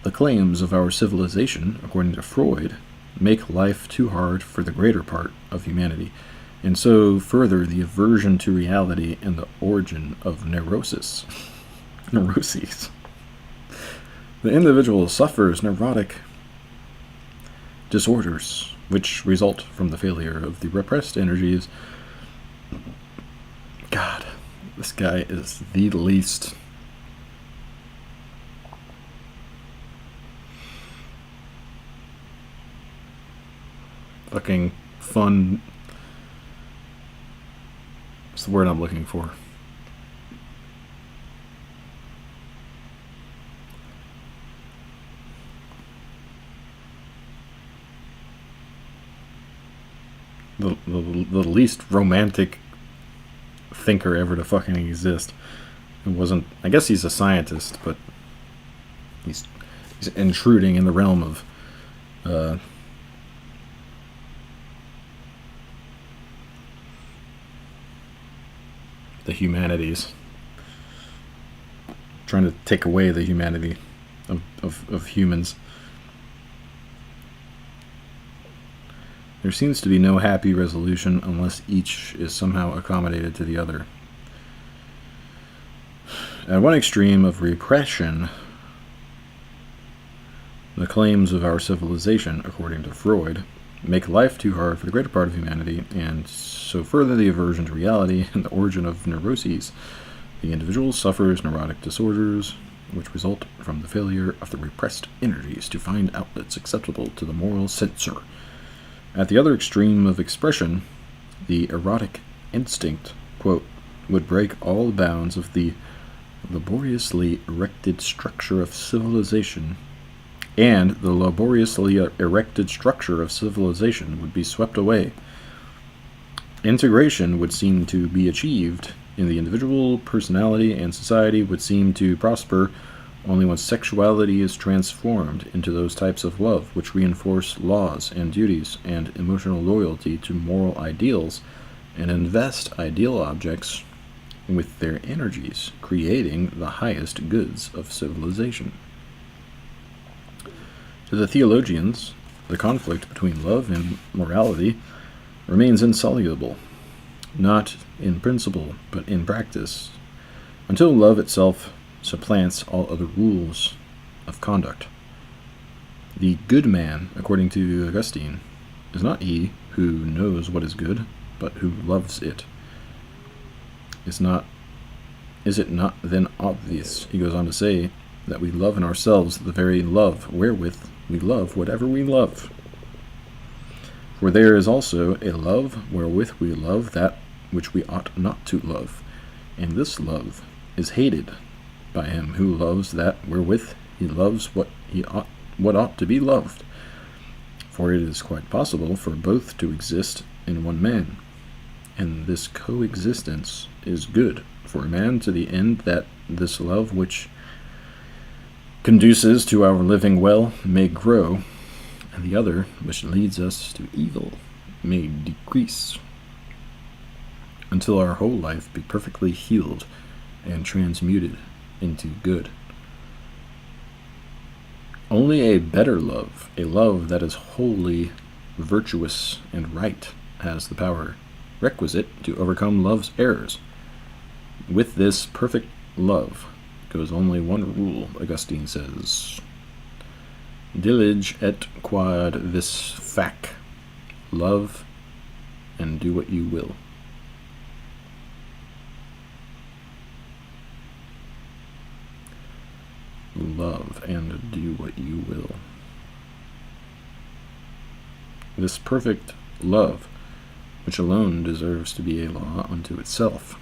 the claims of our civilization, according to Freud, make life too hard for the greater part of humanity, and so further the aversion to reality and the origin of neuroses. Neuroses. The individual suffers neurotic disorders, which result from the failure of the repressed energies. God, this guy is the least fucking fun. What's the word I'm looking for? The least romantic thinker ever to fucking exist. It wasn't. I guess he's a scientist, but he's intruding in the realm of the humanities, trying to take away the humanity of humans. There seems to be no happy resolution unless each is somehow accommodated to the other. At one extreme of repression, the claims of our civilization, according to Freud, make life too hard for the greater part of humanity, and so further the aversion to reality and the origin of neuroses. The individual suffers neurotic disorders, which result from the failure of the repressed energies to find outlets acceptable to the moral censor. At the other extreme of expression, the erotic instinct, quote, would break all bounds of the laboriously erected structure of civilization, and the laboriously erected structure of civilization would be swept away. Integration would seem to be achieved in the individual personality, and society would seem to prosper only when sexuality is transformed into those types of love which reinforce laws and duties and emotional loyalty to moral ideals and invest ideal objects with their energies, creating the highest goods of civilization. To the theologians, the conflict between love and morality remains insoluble, not in principle but in practice, until love itself supplants all other rules of conduct. The good man, according to Augustine, is not he who knows what is good, but who loves it. Is it not then obvious, he goes on to say, that we love in ourselves the very love wherewith we love whatever we love? For there is also a love wherewith we love that which we ought not to love, and this love is hated by him who loves that wherewith he loves what ought to be loved. For it is quite possible for both to exist in one man, and this coexistence is good for a man to the end that this love which conduces to our living well may grow, and the other which leads us to evil may decrease, until our whole life be perfectly healed and transmuted into good. Only a better love, a love that is wholly virtuous and right, has the power requisite to overcome love's errors. With this perfect love goes only one rule, Augustine says. Dilige et quod vis fac. Love and do what you will. Love and do what you will. This perfect love, which alone deserves to be a law unto itself.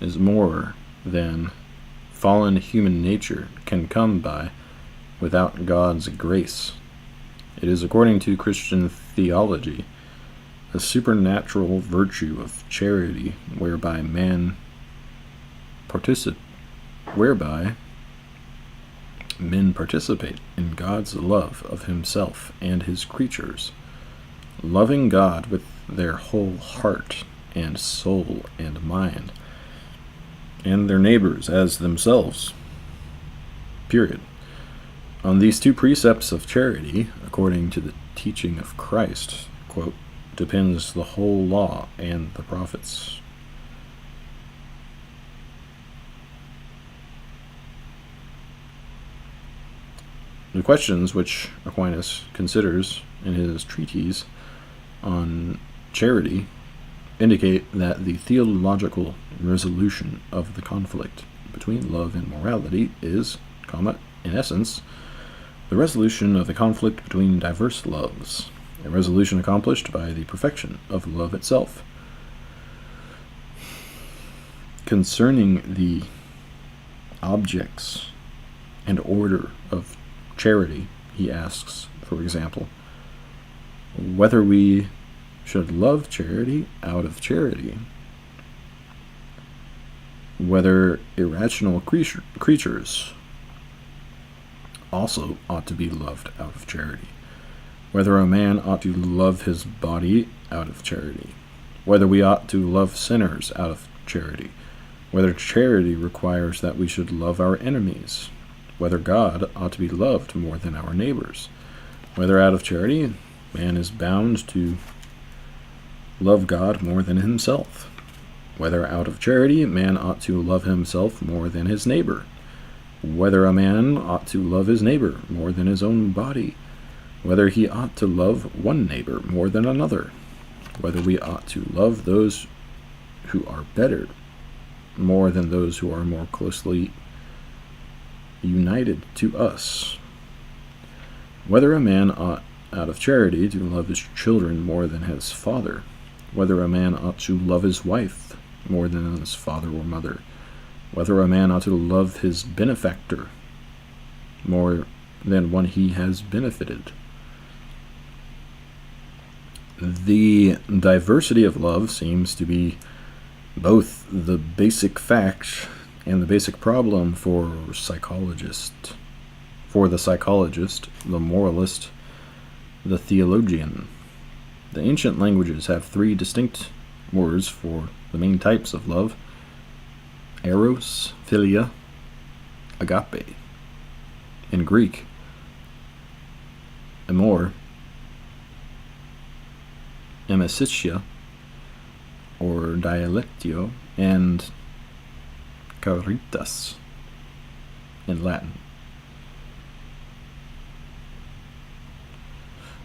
Is more than fallen human nature can come by without God's grace. It is, according to Christian theology, a supernatural virtue of charity whereby men participate in God's love of himself and his creatures, loving God with their whole heart and soul and mind, and their neighbors as themselves. Period. On these two precepts of charity, according to the teaching of Christ, quote, depends the whole law and the prophets. The questions which Aquinas considers in his treatise on charity indicate that the theological resolution of the conflict between love and morality is, in essence, the resolution of the conflict between diverse loves, a resolution accomplished by the perfection of love itself. Concerning the objects and order of charity, he asks, for example, whether we should love charity out of charity, whether irrational creatures also ought to be loved out of charity, whether a man ought to love his body out of charity, whether we ought to love sinners out of charity, whether charity requires that we should love our enemies, whether God ought to be loved more than our neighbors, whether out of charity man is bound to love God more than himself, whether out of charity man ought to love himself more than his neighbor, whether a man ought to love his neighbor more than his own body, whether he ought to love one neighbor more than another, whether we ought to love those who are better more than those who are more closely united to us, whether a man ought out of charity to love his children more than his father, whether a man ought to love his wife more than his father or mother, whether a man ought to love his benefactor more than one he has benefited. The diversity of love seems to be both the basic fact and the basic problem for the psychologist, the moralist, the theologian. The ancient languages have three distinct words for the main types of love: eros, philia, agape. In Greek, amor, amicitia, or dialectio, and caritas in Latin.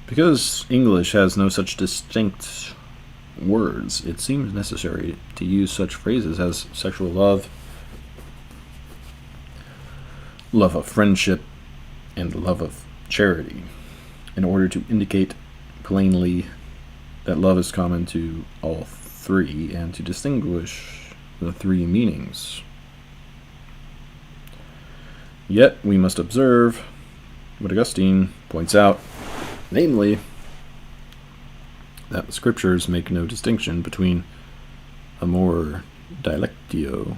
Because English has no such distinct words, it seems necessary to use such phrases as sexual love, love of friendship, and love of charity, in order to indicate plainly that love is common to all three and to distinguish the three meanings. Yet we must observe what Augustine points out, namely, that the scriptures make no distinction between amor, dialectio,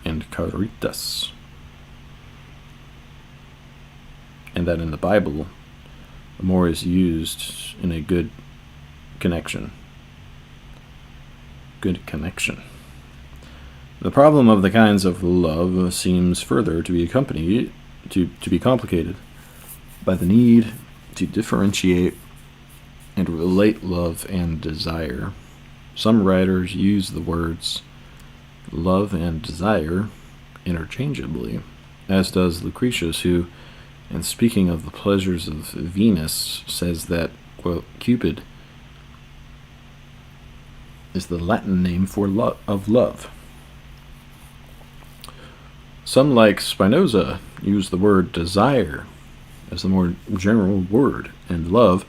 and caritas, and that in the Bible, amor is used in a good connection. The problem of the kinds of love seems further to be complicated by the need to differentiate and relate love and desire. Some writers use the words love and desire interchangeably, as does Lucretius, who, in speaking of the pleasures of Venus, says that, quote, Cupid is the Latin name for love. Some, like Spinoza, use the word desire as the more general word, and love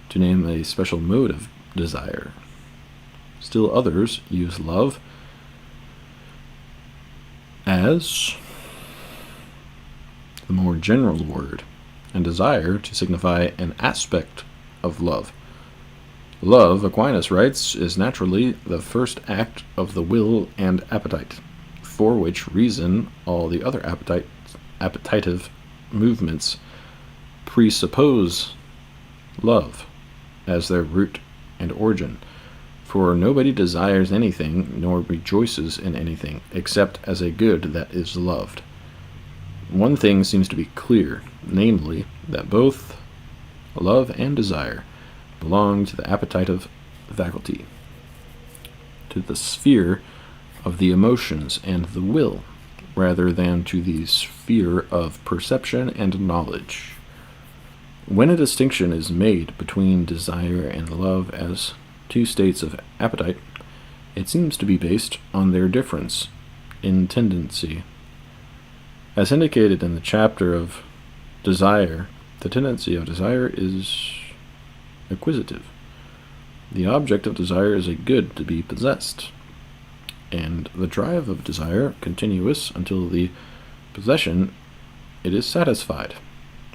to name a special mode of desire. Still others use love as the more general word, and desire to signify an aspect of love. Love, Aquinas writes, is naturally the first act of the will and appetite, for which reason all the other appetitive movements presuppose love as their root and origin. For nobody desires anything, nor rejoices in anything, except as a good that is loved. One thing seems to be clear, namely, that both love and desire belong to the appetitive faculty, to the sphere of the emotions and the will, rather than to the sphere of perception and knowledge. When a distinction is made between desire and love as two states of appetite, it seems to be based on their difference in tendency. As indicated in the chapter of desire, the tendency of desire is acquisitive. The object of desire is a good to be possessed, and the drive of desire continuous until the possession it is satisfied.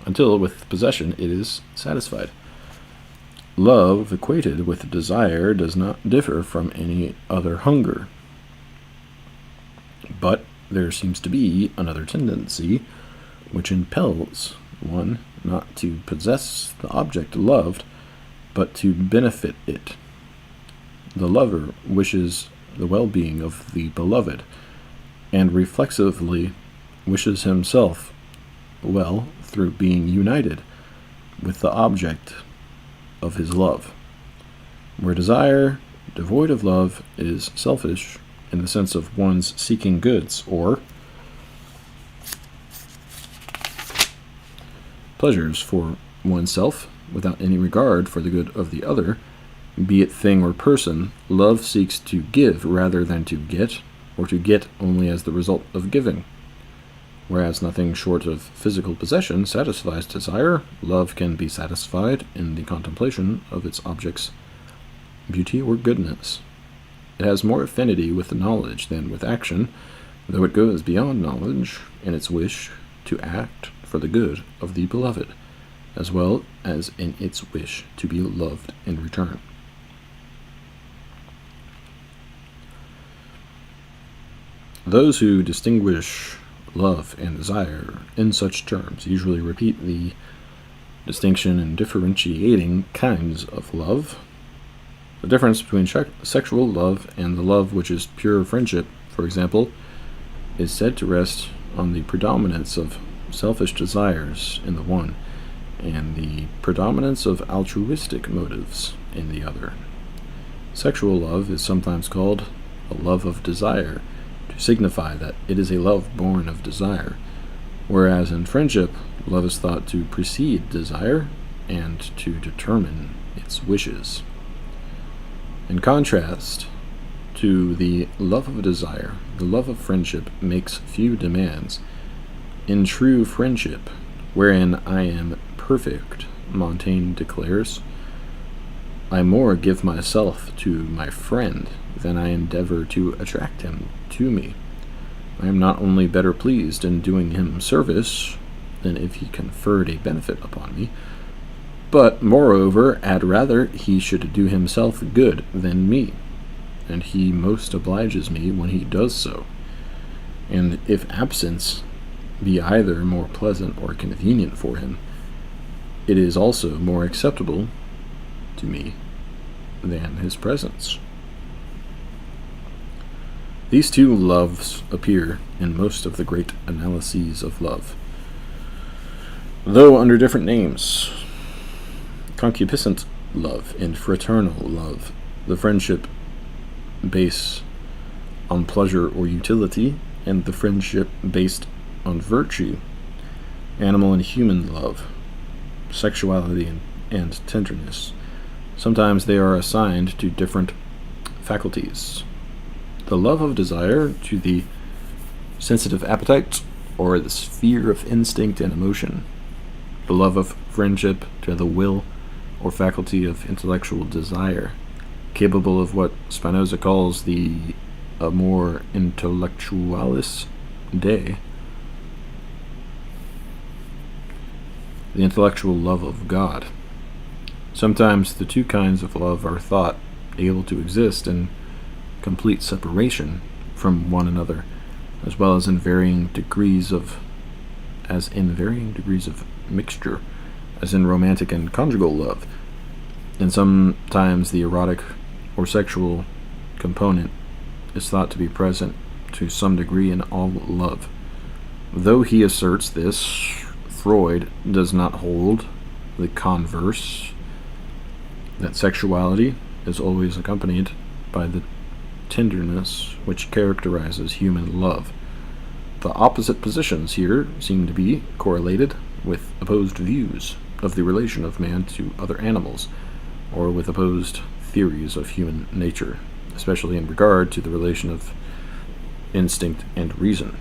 Until with possession it is satisfied. Love equated with desire does not differ from any other hunger. But there seems to be another tendency which impels one not to possess the object loved, but to benefit it. The lover wishes the well-being of the beloved, and reflexively wishes himself well through being united with the object of his love. Where desire, devoid of love, is selfish in the sense of one's seeking goods or pleasures for oneself, without any regard for the good of the other, be it thing or person, love seeks to give rather than to get, or to get only as the result of giving. Whereas nothing short of physical possession satisfies desire, love can be satisfied in the contemplation of its object's beauty or goodness. It has more affinity with knowledge than with action, though it goes beyond knowledge in its wish to act for the good of the beloved, as well as in its wish to be loved in return. Those who distinguish love and desire in such terms usually repeat the distinction in differentiating kinds of love. The difference between sexual love and the love which is pure friendship, for example, is said to rest on the predominance of selfish desires in the one, and the predominance of altruistic motives in the other. Sexual love is sometimes called a love of desire, to signify that it is a love born of desire, whereas in friendship, love is thought to precede desire and to determine its wishes. In contrast to the love of desire, the love of friendship makes few demands. In true friendship, wherein I am perfect, Montaigne declares, I more give myself to my friend than I endeavor to attract him to me. I am not only better pleased in doing him service than if he conferred a benefit upon me, but moreover had rather he should do himself good than me, and he most obliges me when he does so. And if absence be either more pleasant or convenient for him, it is also more acceptable to me than his presence. These two loves appear in most of the great analyses of love, though under different names. Concupiscent love and fraternal love, the friendship based on pleasure or utility, and the friendship based on virtue. Animal and human love, sexuality and tenderness. Sometimes they are assigned to different faculties. The love of desire to the sensitive appetite, or the sphere of instinct and emotion. The love of friendship to the will or faculty of intellectual desire, capable of what Spinoza calls the amor intellectualis Dei. the intellectual love of God. Sometimes the two kinds of love are thought able to exist in complete separation from one another, as well as in varying degrees of mixture, as in romantic and conjugal love. And sometimes the erotic or sexual component is thought to be present to some degree in all love. Though he asserts this, Freud does not hold the converse, that sexuality is always accompanied by the tenderness which characterizes human love. The opposite positions here seem to be correlated with opposed views of the relation of man to other animals, or with opposed theories of human nature, especially in regard to the relation of instinct and reason,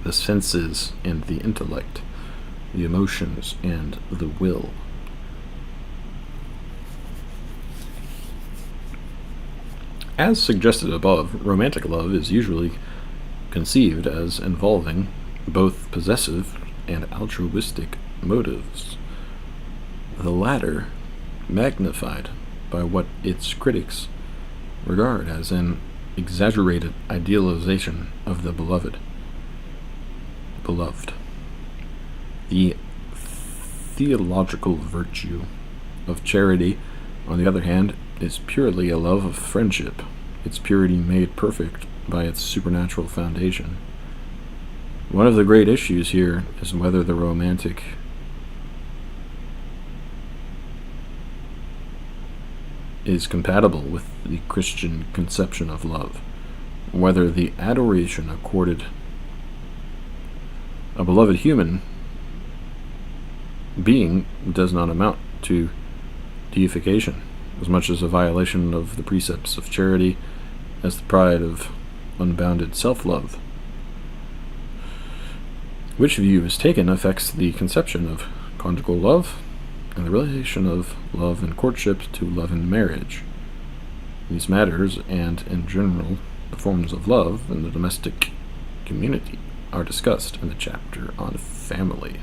the senses and the intellect, the emotions and the will. As suggested above, romantic love is usually conceived as involving both possessive and altruistic motives, the latter magnified by what its critics regard as an exaggerated idealization of the beloved. The theological virtue of charity, on the other hand, is purely a love of friendship, its purity made perfect by its supernatural foundation. One of the great issues here is whether the romantic is compatible with the Christian conception of love, whether the adoration accorded a beloved human being does not amount to deification, as much as a violation of the precepts of charity as the pride of unbounded self-love. Which view is taken affects the conception of conjugal love and the relation of love in courtship to love in marriage. These matters, and in general the forms of love in the domestic community, are discussed in the chapter on family.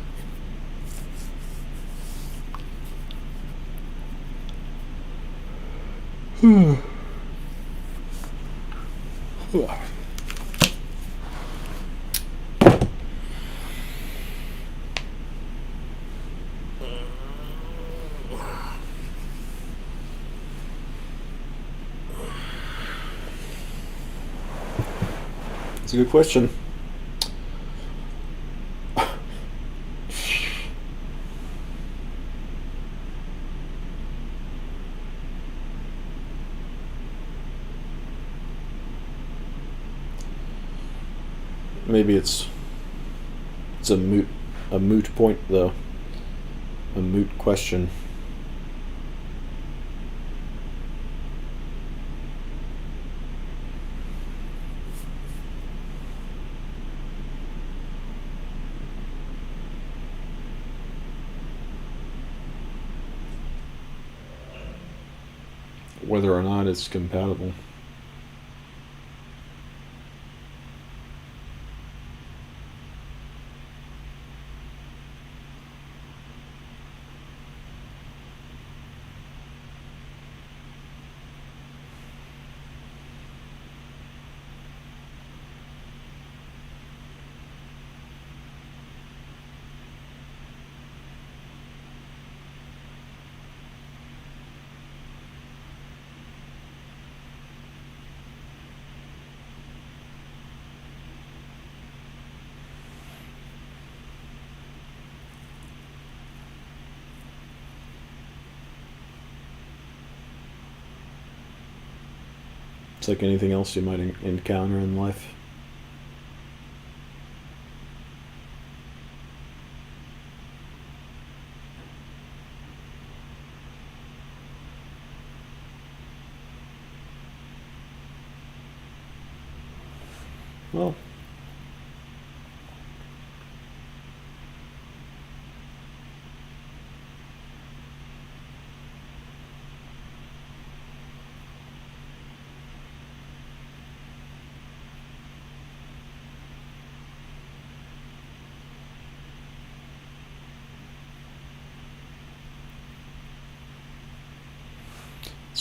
It's a good question. Maybe it's a moot point though. A moot question. Whether or not it's compatible. It's like anything else you might encounter in life. Well,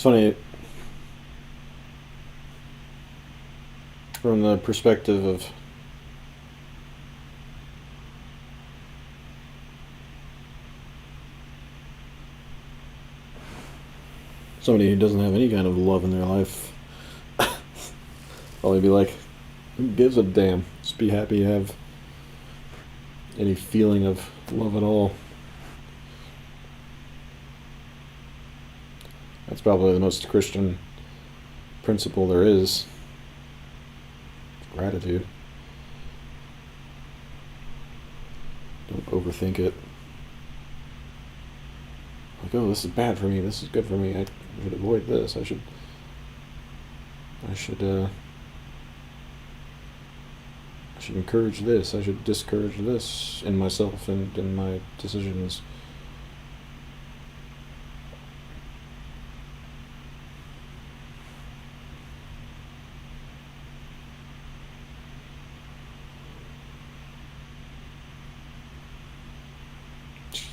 funny from the perspective of somebody who doesn't have any kind of love in their life. Probably be like, who gives a damn? Just be happy you have any feeling of love at all. That's probably the most Christian principle there is. Gratitude. Don't overthink it. Like, oh, this is bad for me, this is good for me, I should avoid this, I should encourage this, I should discourage this in myself and in my decisions.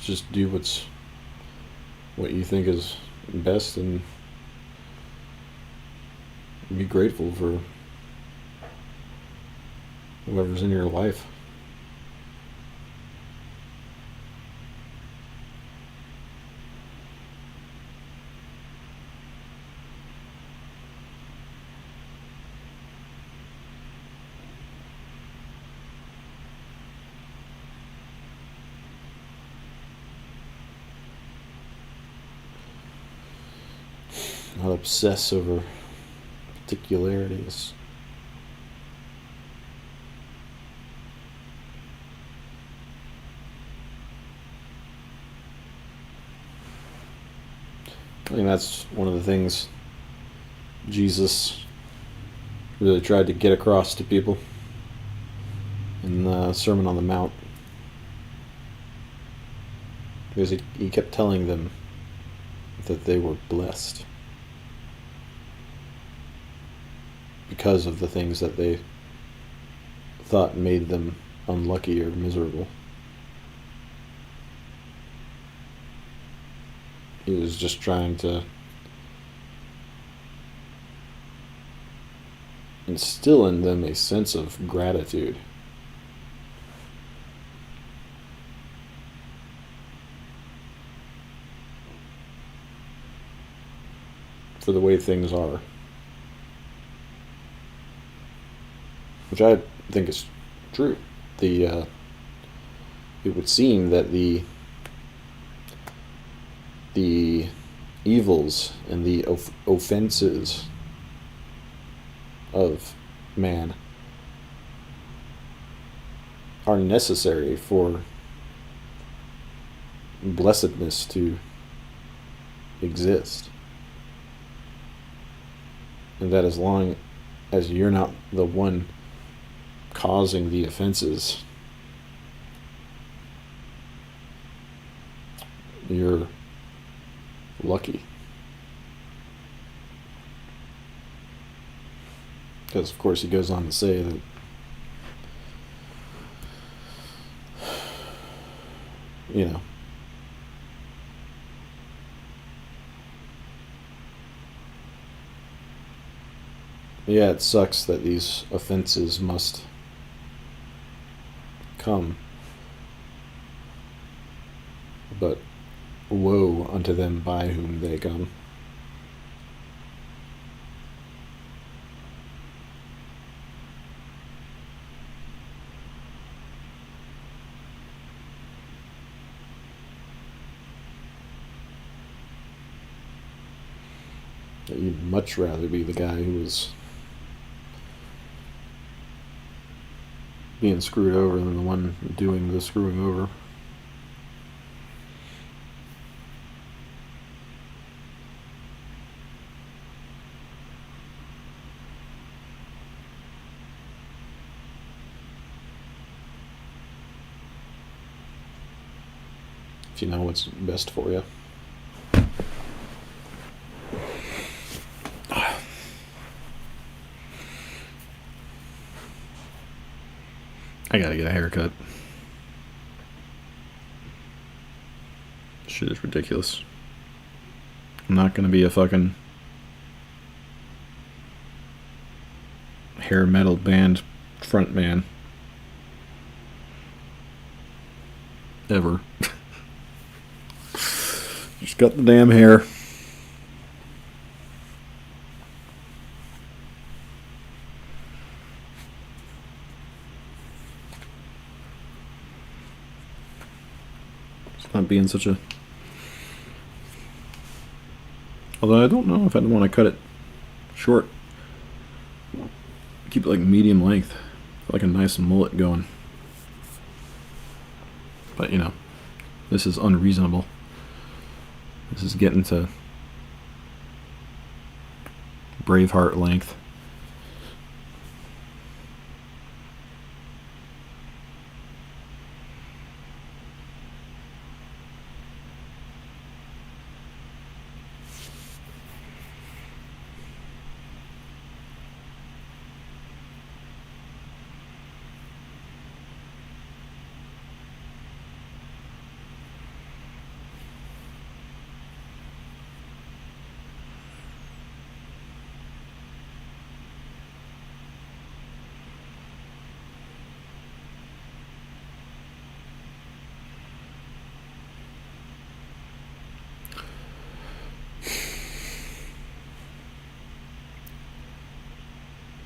Just do what you think is best and be grateful for whoever's in your life. Not obsess over particularities. I think that's one of the things Jesus really tried to get across to people in the Sermon on the Mount. Because he kept telling them that they were blessed because of the things that they thought made them unlucky or miserable. He was just trying to instill in them a sense of gratitude. For the way things are. Which I think is true. It would seem that the evils and the offenses of man are necessary for blessedness to exist. And that as long as you're not the one causing the offenses, you're lucky. Because, of course, he goes on to say that yeah, it sucks that these offenses must come, but woe unto them by whom they come. You'd much rather be the guy who was being screwed over than the one doing the screwing over. If you know what's best for you. I gotta get a haircut. Shit is ridiculous. I'm not gonna be a fucking hair metal band frontman ever. Just got the damn hair. It's not being such a... Although I don't know if I'd want to cut it short. Keep it like medium length. Like a nice mullet going. But you know, this is unreasonable. This is getting to Braveheart length.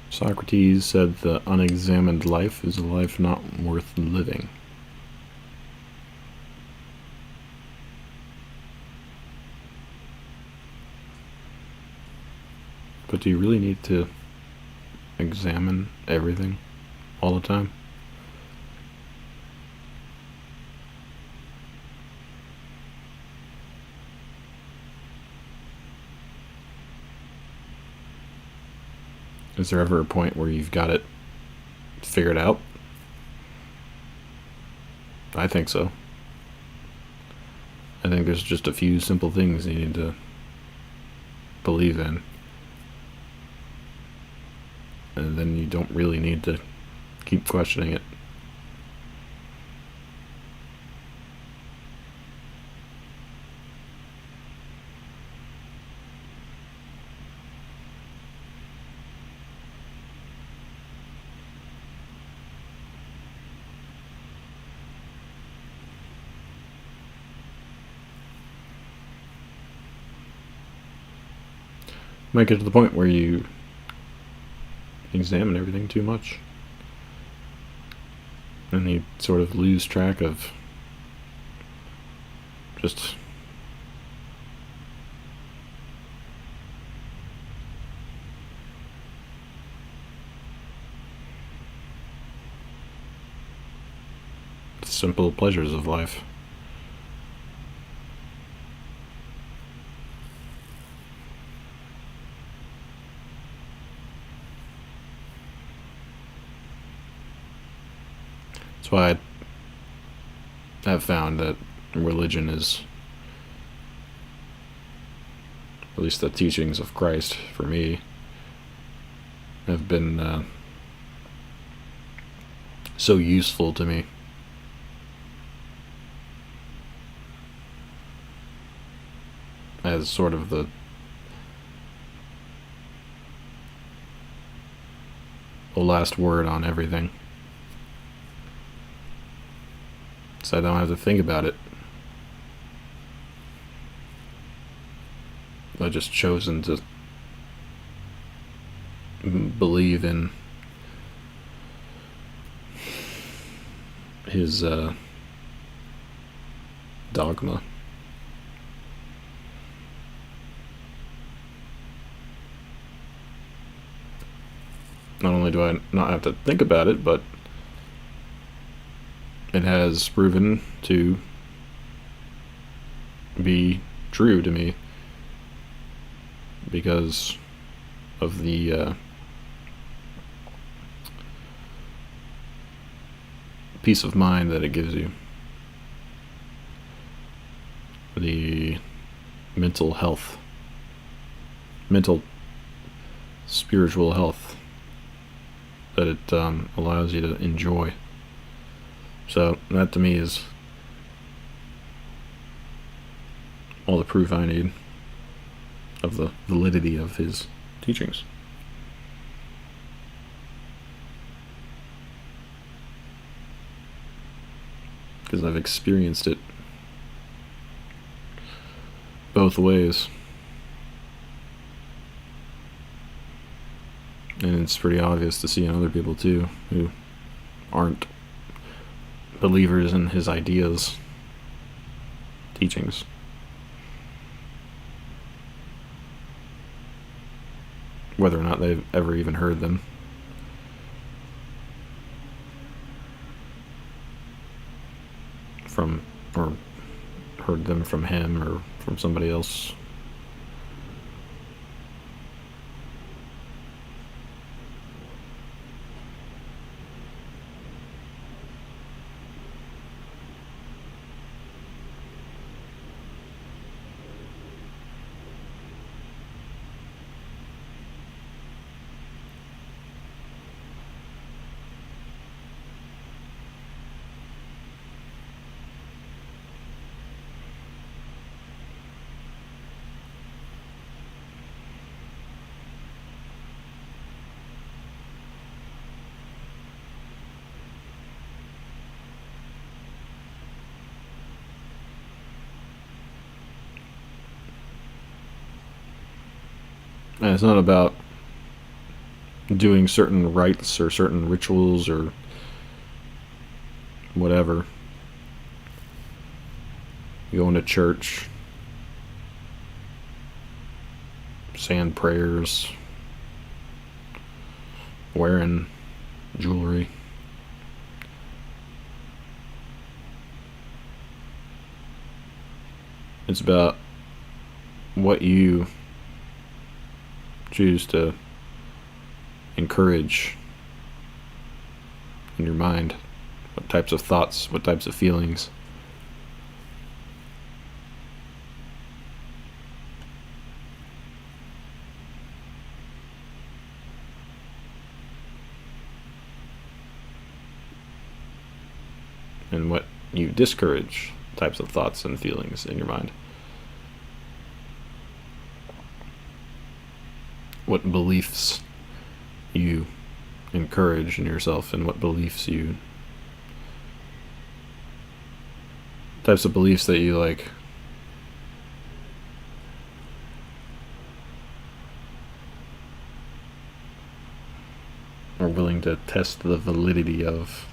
Socrates said the unexamined life is a life not worth living. But do you really need to examine everything all the time? Is there ever a point where you've got it figured out? I think so. I think there's just a few simple things you need to believe in. And then you don't really need to keep questioning it. Might get to the point where you examine everything too much. And you sort of lose track of just simple pleasures of life. That's why I have found that religion is, at least the teachings of Christ for me, have been so useful to me. As sort of the last word on everything. So I don't have to think about it. I've just chosen to believe in his dogma. Not only do I not have to think about it, but it has proven to be true to me because of the peace of mind that it gives you, the mental health, mental spiritual health that it allows you to enjoy. So that to me is all the proof I need of the validity of his teachings. because I've experienced it both ways. And it's pretty obvious to see in other people too, who aren't believers in his ideas, teachings. Whether or not they've ever even heard them. From, or heard them from him or from somebody else. And it's not about doing certain rites or certain rituals or whatever. Going to church, saying prayers, wearing jewelry. It's about what you choose to encourage in your mind. What types of thoughts, what types of feelings. And what you discourage types of thoughts and feelings in your mind. What beliefs you encourage in yourself and what beliefs you... types of beliefs that you like are willing to test the validity of.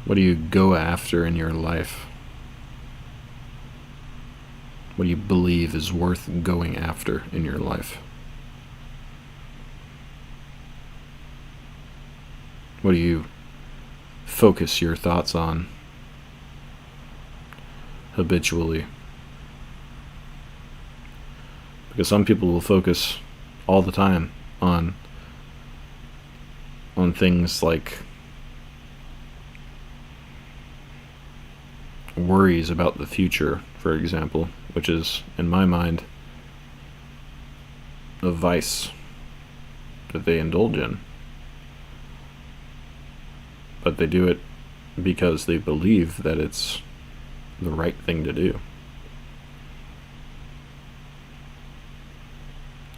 What do you go after in your life? What do you believe is worth going after in your life? What do you focus your thoughts on habitually? Because some people will focus all the time on things like worries about the future, for example, which is, in my mind, a vice that they indulge in. But they do it because they believe that it's the right thing to do.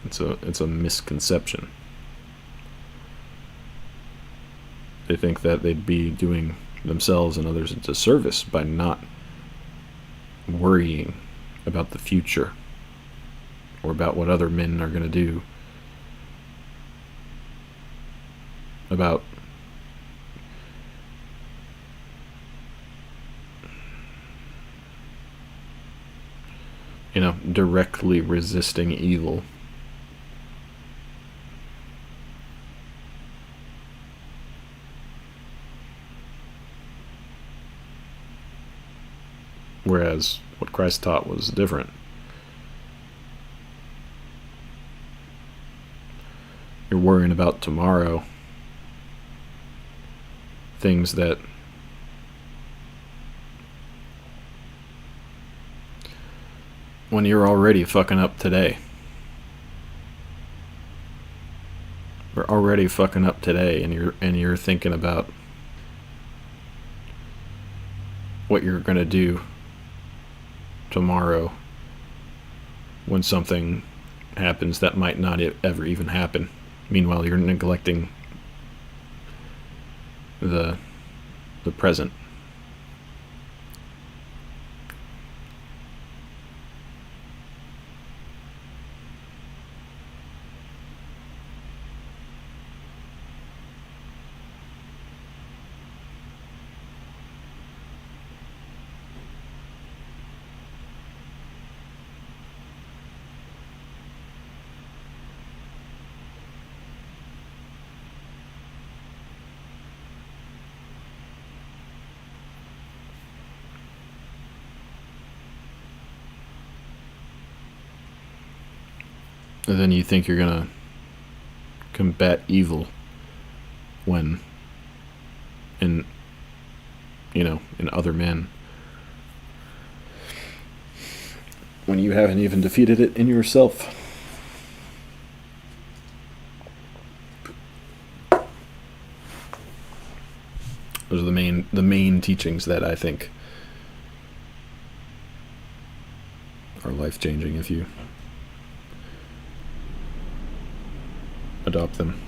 It's a misconception. They think that they'd be doing themselves and others a disservice by not worrying about the future or about what other men are going to do, about directly resisting evil. Whereas what Christ taught was different. You're worrying about tomorrow, things that when you're already fucking up today. We're already fucking up today, and you're thinking about what you're going to do tomorrow when something happens that might not ever even happen. Meanwhile, you're neglecting the present. And then you think you're going to combat evil when in other men, when you haven't even defeated it in yourself. Those are the main teachings that I think are life-changing if you adopt them.